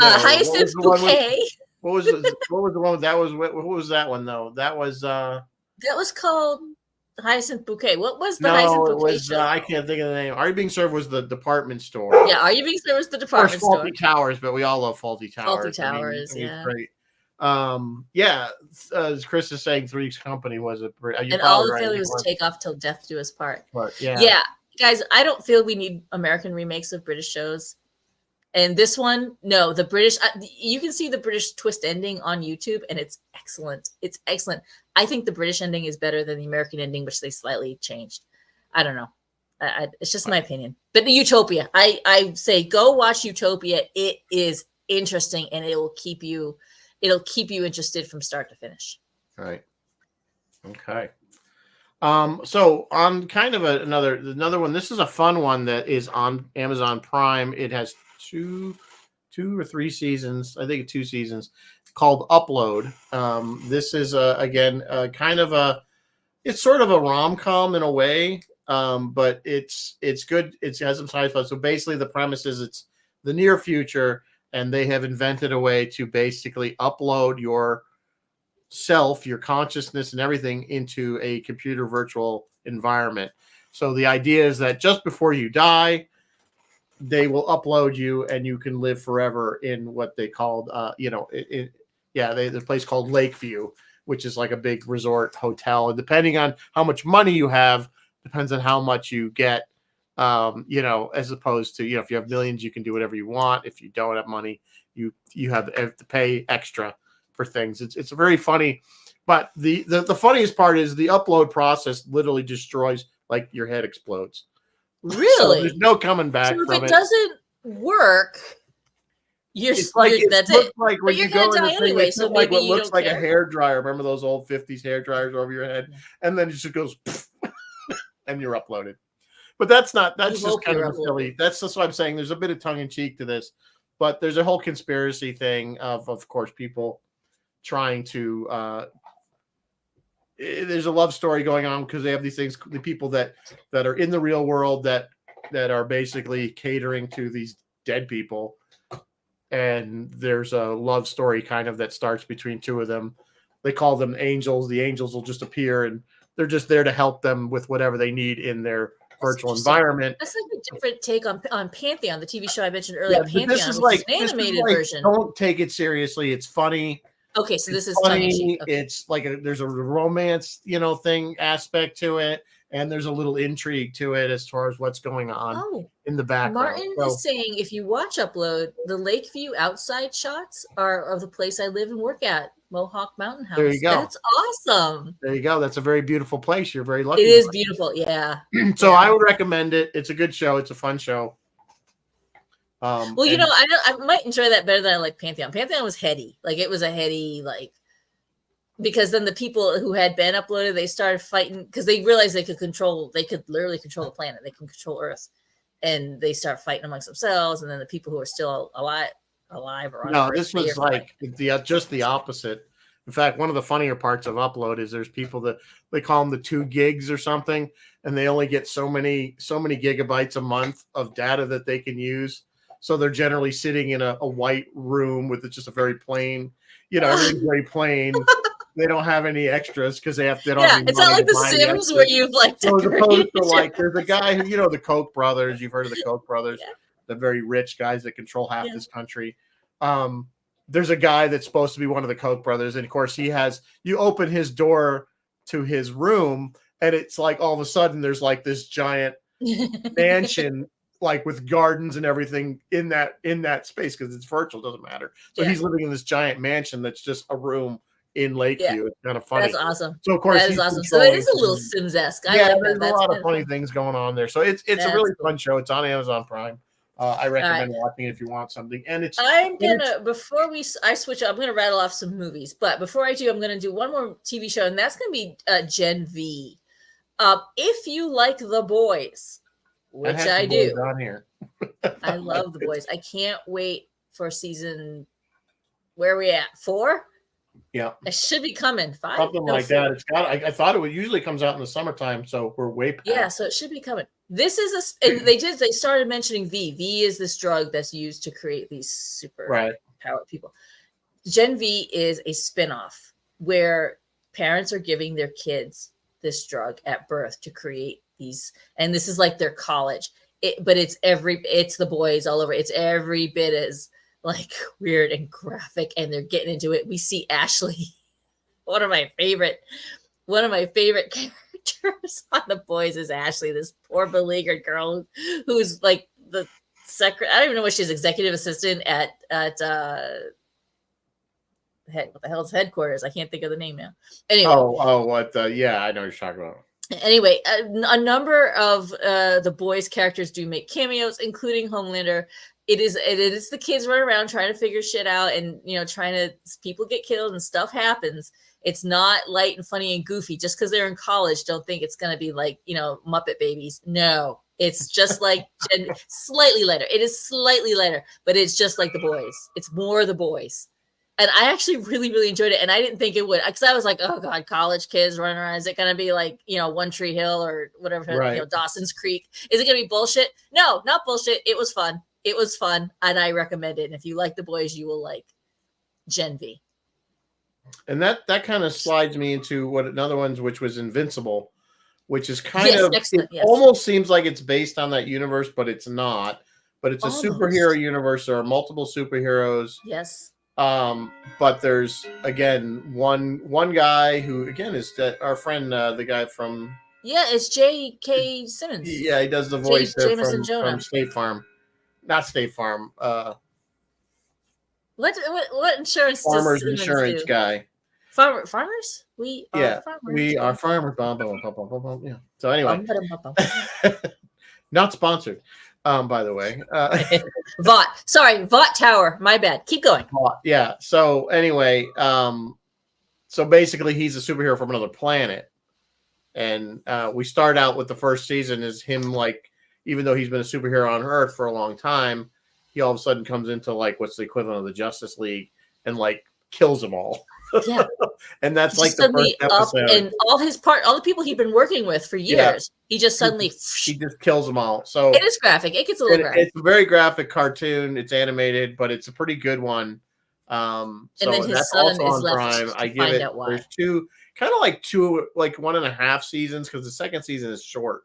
Hyacinth Bouquet. What was the one that was? What was that one though? That was called Hyacinth Bouquet. What was the Hyacinth Bouquet? It was I can't think of the name. Are You Being Served was the department store. Yeah, Are You Being Served was the department store. Faulty Towers, but we all love Faulty Towers. Yeah. Great. As Chris is saying, Three's Company was and all the family was Take Off Till Death Do Us Part. But, guys, I don't feel we need American remakes of British shows. And this one, no, the British, you can see the British twist ending on YouTube, and it's excellent. It's excellent. I think the British ending is better than the American ending, which they slightly changed. I don't know. It's just my opinion. But Utopia, I say go watch Utopia. It is interesting, and it'll keep you interested from start to finish. Right. Okay. So on kind of another one. This is a fun one that is on Amazon Prime. It has two or three seasons. I think 2 seasons. Called Upload. This is again kind of it's sort of a rom-com in a way, but it's good. It has some sci-fi. So basically, the premise is it's the near future, and they have invented a way to basically upload your self, your consciousness, and everything into a computer virtual environment. So the idea is that just before you die, they will upload you, and you can live forever in what they called, the place called Lakeview, which is like a big resort hotel. And depending on how much money you have, depends on how much you get. As opposed to, if you have millions, you can do whatever you want. If you don't have money, you have to pay extra for things. It's very funny, but the funniest part is the upload process literally destroys, like your head explodes. Really? So there's no coming back so from if it doesn't work, that's it. Like but you're gonna die anyway, so like maybe what you looks don't like care. a hair dryer. Remember those old 50s hair dryers over your head? And then it just goes and you're uploaded. But that's just kind of a silly. That's just what I'm saying. There's a bit of tongue in cheek to this, but there's a whole conspiracy thing of course, people trying to there's a love story going on because they have these things, the people that are in the real world that are basically catering to these dead people. And there's a love story kind of that starts between two of them. They call them angels. The angels will just appear, and they're just there to help them with whatever they need in their virtual environment. That's like a different take on Pantheon, the TV show I mentioned earlier. Yeah, Pantheon, this is like an animated version. Don't take it seriously. It's funny. Okay, so this is funny. Okay. It's like there's a romance, thing aspect to it, and there's a little intrigue to it as far as what's going on in the background. Martin is saying if you watch Upload, the Lakeview outside shots are of the place I live and work at, Mohawk Mountain House. There you go. That's awesome. There you go. That's a very beautiful place. You're very lucky. It is beautiful. Yeah. So I would recommend it. It's a good show. It's a fun show. I might enjoy that better than I like Pantheon. Pantheon was heady. Like it was a heady, because then the people who had been uploaded, they started fighting because they realized they could literally control the planet. They can control Earth, and they start fighting amongst themselves. And then the people who are still alive or on Earth, this was like just the opposite. In fact, one of the funnier parts of Upload is there's people that they call them the 2 gigs or something, and they only get so many gigabytes a month of data that they can use. So they're generally sitting in a white room with just a very plain, everything's very plain. They don't have any extras because they don't. Yeah, it's not like The Sims where you've so as opposed to there's a guy who the Koch brothers. You've heard of the Koch brothers, the very rich guys that control half this country. There's a guy that's supposed to be one of the Koch brothers, and of course you open his door to his room, and it's like all of a sudden there's like this giant mansion. Like with gardens and everything in that space because it's virtual, doesn't matter. So he's living in this giant mansion that's just a room in Lakeview. Yeah. It's kind of funny. That's awesome. So of course that is awesome. So it is a little Sims-esque. There's a lot of funny things going on there. So it's a really fun show. It's on Amazon Prime. I recommend watching it if you want something. And before I switch up, I'm gonna rattle off some movies. But before I do, I'm gonna do one more TV show, and that's gonna be Gen V. If you like The Boys. Which I do. On here. I love The Boys. I can't wait for season. Where are we at? 4? Yeah. It should be coming. 5. Something like 4. That. It's got. I thought it usually comes out in the summertime, so we're way past. Yeah, so it should be coming. This is and they started mentioning V. V is this drug that's used to create these super powered people. Gen V is a spinoff where parents are giving their kids this drug at birth to create these, and this is like their college, but it's The Boys all over. It's every bit as like weird and graphic, and they're getting into it. We see Ashley, one of my favorite characters on The Boys is Ashley, this poor beleaguered girl who's like the secretary. I don't even know what she's, executive assistant at what the hell's headquarters? I can't think of the name now. Anyway. I know what you're talking about. Anyway, a number of the boys' characters do make cameos, including Homelander. It is the kids running around trying to figure shit out, and trying to people get killed and stuff happens. It's not light and funny and goofy. Just because they're in college, don't think it's going to be like Muppet Babies. No, it's just like slightly lighter. It is slightly lighter, but it's just like the boys. It's more the boys. And I actually really, really enjoyed it. And I didn't think it would, because I was like, oh God, college kids running around. Is it going to be like, One Tree Hill or whatever, Right. Dawson's Creek? Is it going to be bullshit? No, not bullshit. It was fun. It was fun. And I recommend it. And if you like the boys, you will like Gen V. And that kind of slides me into what another one's, which was Invincible, which is kind Yes, of, excellent, it yes. almost seems like it's based on that universe, but it's not. But it's a Almost. superhero universe. There are multiple superheroes. Yes. But there's again one guy who again is our friend, the guy from it's J.K. Simmons. Yeah, he does the voice there Jameson Jonah. from State Farm, not State Farm. What insurance? Farmers does Simmons insurance do? guy. Farmers? We are Yeah, farmers. we are farmers. Bum, bum, bum, bum, bum, bum. Yeah. So anyway, Bum. not sponsored. By the way, Vought. Sorry, Vought Tower. My bad. Keep going. yeah. So anyway, so basically, he's a superhero from another planet, and we start out with the first season is him like, even though he's been a superhero on Earth for a long time, he all of a sudden comes into like what's the equivalent of the Justice League and like kills them all. Yeah. And that's like Just the suddenly first up, episode. and all the people he'd been working with for years, he just suddenly. He just kills them all. So It is graphic. It gets a little graphic. it's a very graphic cartoon. It's animated, but it's a pretty good one. So and then his that's son also is on left Prime. to I give find it. out why. There's two, like 1.5 seasons, because the second season is short.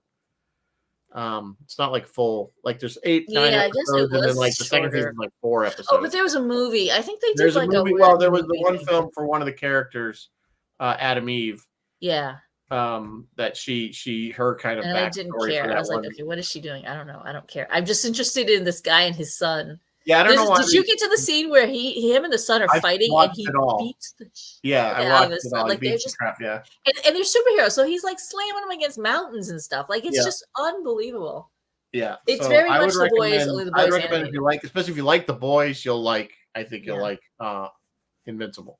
It's not like full. Like there's 8, 9 Yeah, I guess it episodes, and then was like the second shorter. season is like 4 episodes. Oh, but there was a movie. I think they did There's like a movie. weird Well, there was the movie one thing. film for one of the characters, Adam Eve. Yeah. That her kind of And I backstory didn't for care. that I was like, one. okay, what is she doing? I don't know. I don't care. I'm just interested in this guy and his son. Yeah, I don't know why. Did you get to the scene where him and the son are I fighting and watched he it all. beats the Yeah, I out of watched his it son? all. Like He they're beats the just crap, yeah. and they're superheroes, so he's like slamming them against mountains and stuff. Like it's Yeah. just unbelievable. Yeah, It's so very I much would The Boys, recommend- only The I would Boys recommend if you like, especially if you like The Boys, you'll like. I think you'll Yeah. like Invincible.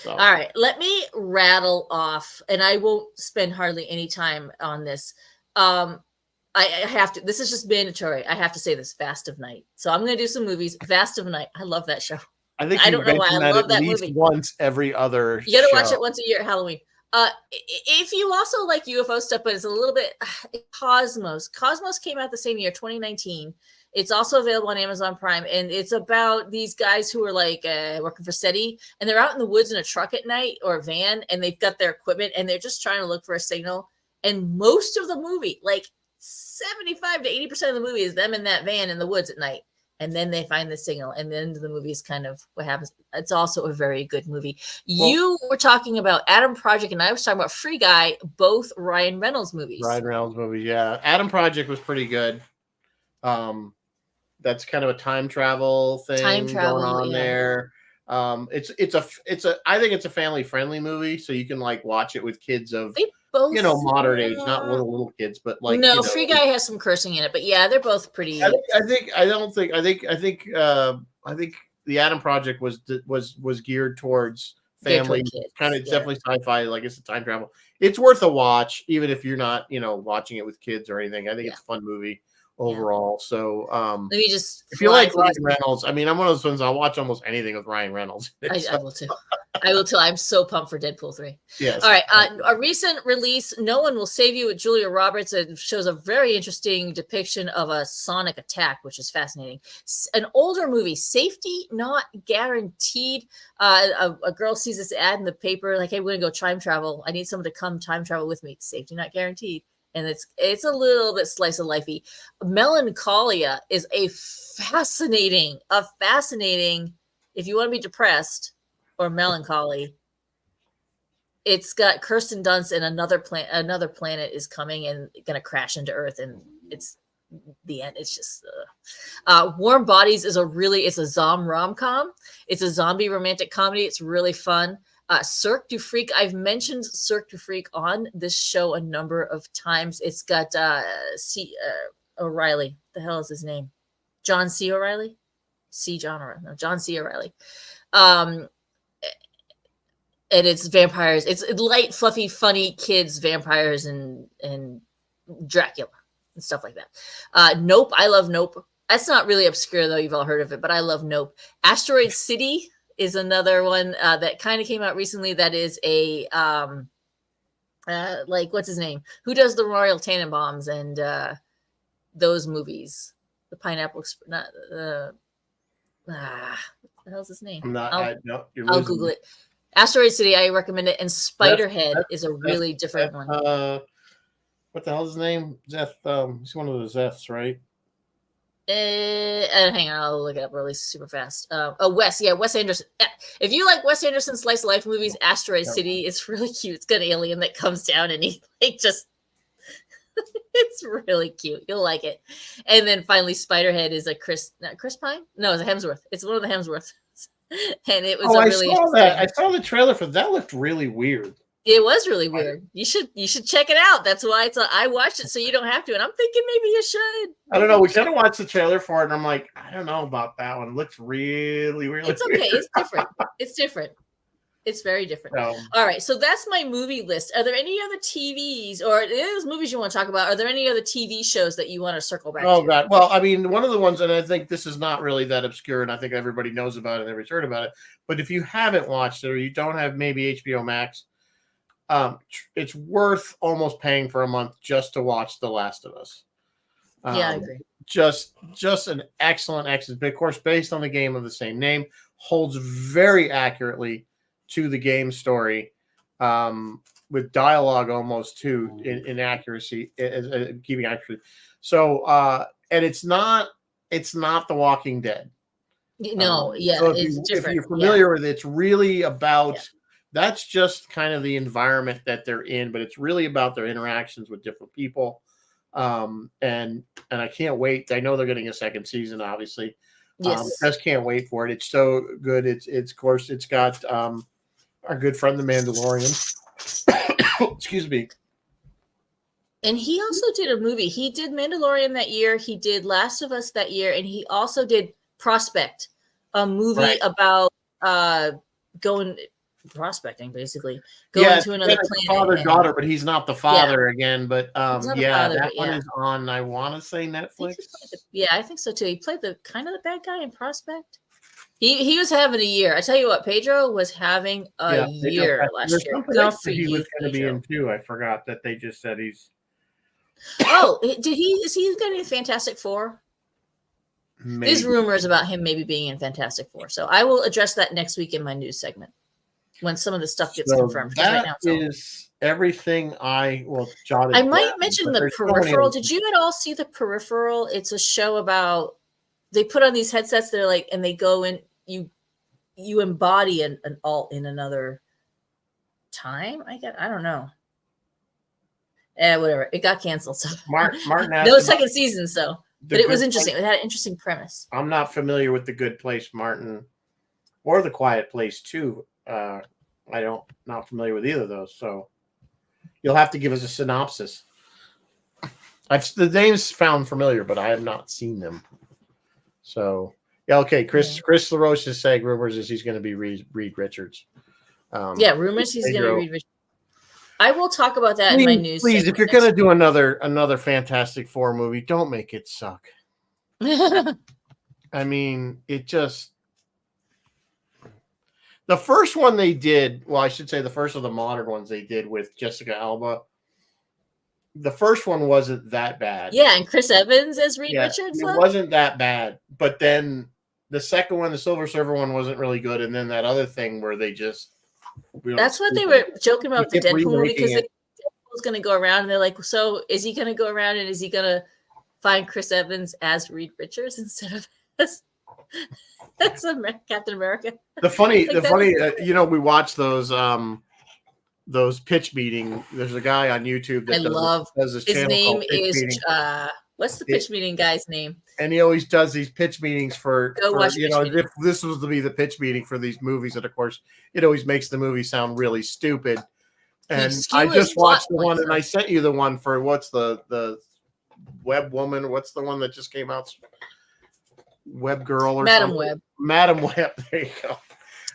So. All right, let me rattle off, and I won't spend hardly any time on this. I have to. This is just mandatory. I have to say this. Vast of Night. So I'm going to do some movies. Vast of Night. I love that show. I think I you don't know why I mention love at that least movie. once every other. You got to watch show. it once a year at Halloween. If you also like UFO stuff, but it's a little bit Cosmos. Cosmos came out the same year, 2019. It's also available on Amazon Prime, and it's about these guys who are like working for SETI, and they're out in the woods in a truck at night or a van, and they've got their equipment, and they're just trying to look for a signal. And most of the movie, like 75 to 80% of the movie, is them in that van in the woods at night. And then they find the signal, and the end of the movie is kind of what happens. It's also a very good movie. Well, You were talking about Adam Project, and I was talking about Free Guy, both Ryan Reynolds movies. Ryan Reynolds movie, yeah. Adam Project was pretty good. That's kind of a time travel thing going on there. It's a I think it's a family friendly movie, so you can like watch it with kids of They both, moderate age, not little kids, but like no, Free Guy has some cursing in it, but yeah, they're both pretty. I think the Adam Project was geared towards family, kids, kind of. It's definitely sci-fi, like it's a time travel. It's worth a watch, even if you're not watching it with kids or anything. I think it's a fun movie overall. So let me just if you like Ryan Reynolds, I mean, I'm one of those ones, I'll watch almost anything with Ryan Reynolds. I will too. I will too. I'm so pumped for Deadpool 3. Yes. All right. A recent release, No One Will Save You with Julia Roberts. It shows a very interesting depiction of a sonic attack, which is fascinating. An older movie, Safety Not Guaranteed. A girl sees this ad in the paper, like, hey, we're going to go time travel. I need someone to come time travel with me. Safety Not Guaranteed. And it's a little bit slice of lifey. Melancholia is a fascinating, if you want to be depressed or melancholy, it's got Kirsten Dunst and another planet is coming and going to crash into Earth, and it's the end. It's just Warm Bodies is it's a rom-com. It's a zombie romantic comedy. It's really fun. Cirque du Freak. I've mentioned Cirque du Freak on this show a number of times. It's got O'Reilly. The hell is his name? John C. O'Reilly? John C. O'Reilly. And it's vampires. It's light, fluffy, funny kids, vampires, and Dracula and stuff like that. Nope. I love Nope. That's not really obscure, though. You've all heard of it, but I love Nope. Asteroid City is another one that kind of came out recently. That is a like, what's his name? Who does the Royal Tenenbaums and those movies? The Pineapple, not what the hell's his name? I'll Google it. Asteroid City, I recommend it. And Spiderhead is a really different one. What the hell's his name? Zeth. He's one of the Zeths, right? Hang on, I'll look it up really super fast. Wes Anderson. If you like Wes Anderson slice of life movies, Asteroid City is really cute. It's got an alien that comes down and he just it's really cute. You'll like it. And then finally, Spiderhead is a Chris Pine? No, it's a Hemsworth. It's one of the Hemsworths. And it was I saw the trailer for that. Looked really weird. It was really weird. You should check it out. That's why I watched it so you don't have to. And I'm thinking maybe you should. I don't know. We kind of watched the trailer for it, and I'm like, I don't know about that one. It looks really weird. It's okay. It's different. It's different. It's very different. All right. So that's my movie list. Are there any other TVs or those movies you want to talk about? Are there any other TV shows that you want to circle back to? Oh, God. Well, I mean, one of the ones, and I think this is not really that obscure, and I think everybody knows about it and everybody's heard about it. But if you haven't watched it or you don't have maybe HBO Max, it's worth almost paying for a month just to watch The Last of Us. Yeah, I agree. Just an excellent, but of course, based on the game of the same name, holds very accurately to the game story, with dialogue almost too in accuracy, keeping accuracy. So, and it's not The Walking Dead. No, yeah, so it's different. If you're familiar with it, it's really about. Yeah. That's just kind of the environment that they're in, but it's really about their interactions with different people. And I can't wait. I know they're getting a second season, obviously. Yes. Just can't wait for it. It's so good. It's of course, it's got our good friend, the Mandalorian. Excuse me. And he also did a movie. He did Mandalorian that year. He did Last of Us that year. And he also did Prospect, a movie about going prospecting, basically going to another planet. Father-daughter, but he's not the father again. But that one is on, I want to say, Netflix. I think so too. He played the kind of the bad guy in Prospect. He was having a year. I tell you what, Pedro was having a year last year. He was going to be in too. I forgot that they just said he's. Oh, is he going to be in Fantastic Four? Maybe. There's rumors about him maybe being in Fantastic Four. So I will address that next week in my news segment when some of the stuff gets confirmed. That is everything jotted. I might mention The Peripheral. Did you at all see The Peripheral? It's a show about they put on these headsets. They're like, and they go in. You embody an alt in another time. I don't know. Whatever. It got canceled. So Martin. No second season. So, but it was interesting. It had an interesting premise. I'm not familiar with The Good Place, Martin, or The Quiet Place too. Not familiar with either of those. So you'll have to give us a synopsis. The names sound familiar, but I have not seen them. So yeah, okay. Chris LaRoche is saying rumors is he's going to be Reed Richards. Rumors he's going to be Reed Richards. I will talk about that in my news. Please, if you're going to do another Fantastic Four movie, don't make it suck. I mean, it just. The first one they did, well, I should say the first of the modern ones they did with Jessica Alba. The first one wasn't that bad. Yeah, and Chris Evans as Reed Richards. It wasn't that bad. But then the second one, the Silver Surfer one, wasn't really good. And then that other thing where they just. That's what they were joking about the Deadpool movie, because Deadpool's going to go around and they're like, so is he going to go around and is he going to find Chris Evans as Reed Richards instead of as Captain America? The funny, we watch those pitch meeting. There's a guy on YouTube that does this channel. His name is What's the pitch meeting guy's name? And he always does these pitch meetings for watch you pitch know, meeting. if this was to be the pitch meeting for these movies, and of course, it always makes the movie sound really stupid. And I skewers just watched the plot one, points, and I sent you the one for what's the Web Woman? What's the one that just came out? Web Girl or Madam something? Web. Madam Web. There you go.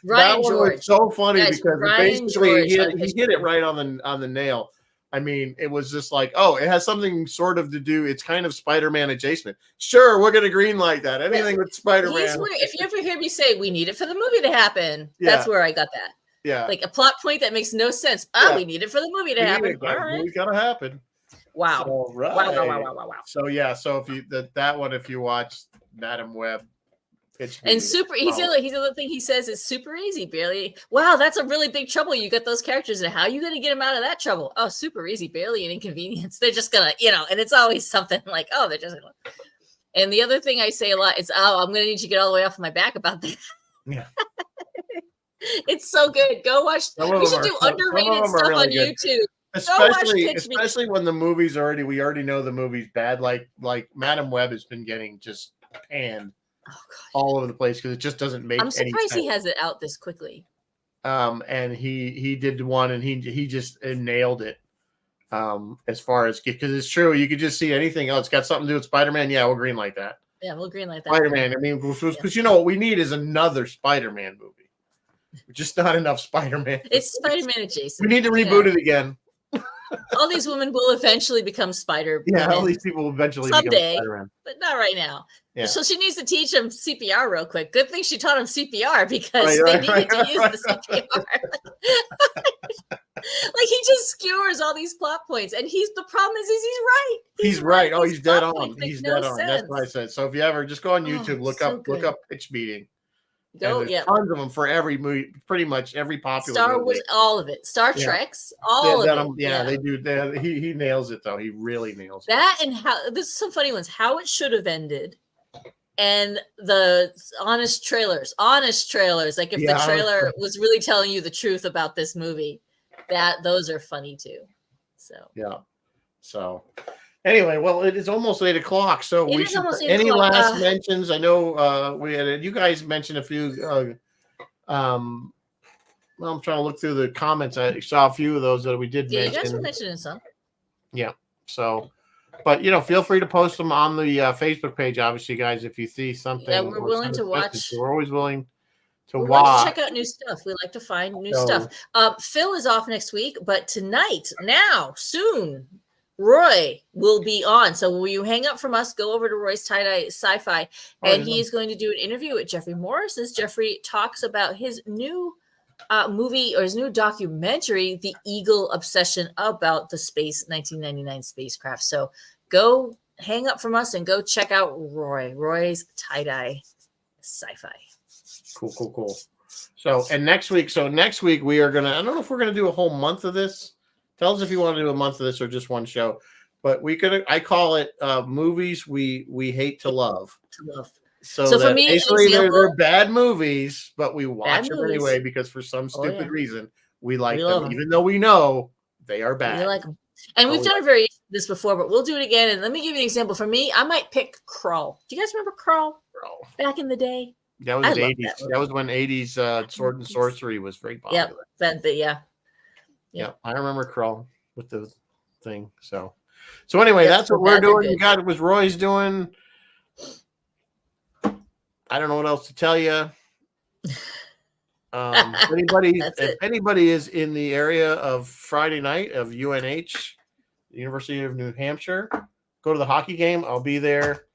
Ryan that one George. was so funny Guys, because Ryan basically George he hit it right on the nail. I mean, it was just like, oh, it has something sort of to do. It's kind of Spider-Man adjacent. Sure, we're gonna green light that. Anything with Spider-Man. If you ever hear me say we need it for the movie to happen, that's where I got that. Yeah, like a plot point that makes no sense. We need it for the movie to happen. All right, it's gotta happen. Wow. So, right. Wow. So yeah, so if you that one, if you watch Madam Web. And super he's the other thing he says is super easy, barely. Wow, that's a really big trouble. You got those characters, and how are you gonna get them out of that trouble? Oh, super easy, barely an inconvenience. They're just gonna, and it's always something like, oh, they're just gonna. And the other thing I say a lot is, oh, I'm gonna need you to get all the way off my back about that. Yeah. It's so good. Go watch. We should do underrated stuff on YouTube. Especially when the movie's we already know the movie's bad. Like Madam Web has been getting just panned. Oh, all over the place because it just doesn't make. I'm surprised he has it out this quickly. And he did one, and he just nailed it. As far as because it's true, you could just see anything else. It's got something to do with Spider-Man. Yeah, we'll green light that. Yeah, we'll green light that. Spider-Man. I mean, because you know what we need is another Spider-Man movie. Just not enough Spider-Man. It's Spider-Man adjacent. We need to reboot it again. All these women will eventually become Spider. Yeah, all these people will eventually someday, become Spider-Man. But not right now. Yeah. So she needs to teach him CPR real quick. Good thing she taught him CPR because they needed to use the CPR. Like he just skewers all these plot points, and the problem is he's right. He's right. Oh, he's dead on. He's dead on. That's what I said. So if you ever just go on YouTube, look up pitch meeting. Tons of them for every movie, pretty much every popular Star movie. Wars, all of it. Star Trek's, all of it. Yeah, they do. He nails it though. He really nails it. That and how this is some funny ones. How it should have ended, and the honest trailers. Like if the trailer was really telling you the truth about this movie, those are funny too. So yeah. So anyway, well, it is almost 8 o'clock. So we should. Any last mentions? I know we had you guys mentioned a few. Well, I'm trying to look through the comments. I saw a few of those that we did mention. You guys were mentioning some. Yeah. So, but feel free to post them on the Facebook page. Obviously, guys, if you see something, yeah, we're willing to watch. We're always willing to watch. Check out new stuff. We like to find new stuff. Phil is off next week, but tonight, soon. Roy will be on. So will you hang up from us? Go over to Roy's Tie-Dye Sci-Fi, and he's going to do an interview with Jeffrey Morris as Jeffrey talks about his new movie or his new documentary, The Eagle Obsession, about the 1999 spacecraft. So go hang up from us and go check out Roy's Tie-Dye Sci-Fi. Cool. So next week we are gonna. I don't know if we're gonna do a whole month of this. Tell us if you want to do a month of this or just one show. But I call it movies we hate to love. So for me, basically they're bad movies, but we watch them anyway because for some stupid reason we like them, even though we know they are bad. We like them. And we've done a variation of this before, but we'll do it again. And let me give you an example. For me, I might pick Krull. Do you guys remember Krull? Back in the day? That was the 80s. That was when 80s Sword and Sorcery was very popular. Yeah, I remember Krull with the thing. So anyway, that's what we're doing. You got it. Was Roy's doing. I don't know what else to tell you. If anybody is in the area of Friday night of UNH, the University of New Hampshire, go to the hockey game. I'll be there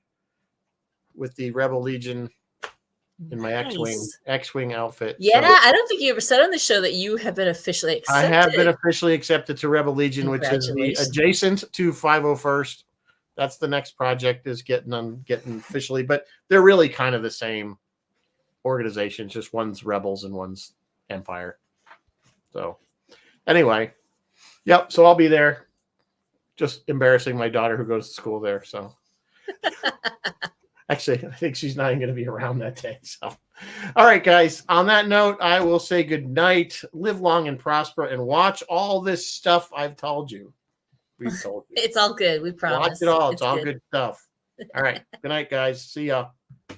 with the Rebel Legion in my X-Wing outfit. Yeah, so, I don't think you ever said on the show that you have been officially accepted. I have been officially accepted to Rebel Legion, which is the adjacent to 501st. That's the next project is getting officially, but they're really kind of the same organizations. Just one's Rebels and one's Empire. So anyway, yep. So I'll be there. Just embarrassing my daughter who goes to school there. So. Actually, I think she's not even going to be around that day. So, all right, guys. On that note, I will say good night. Live long and prosper, and watch all this stuff I've told you. We've told you. It's all good. We promise. Watch it all. It's all good. good stuff. All right. Good night, guys. See ya. Bye.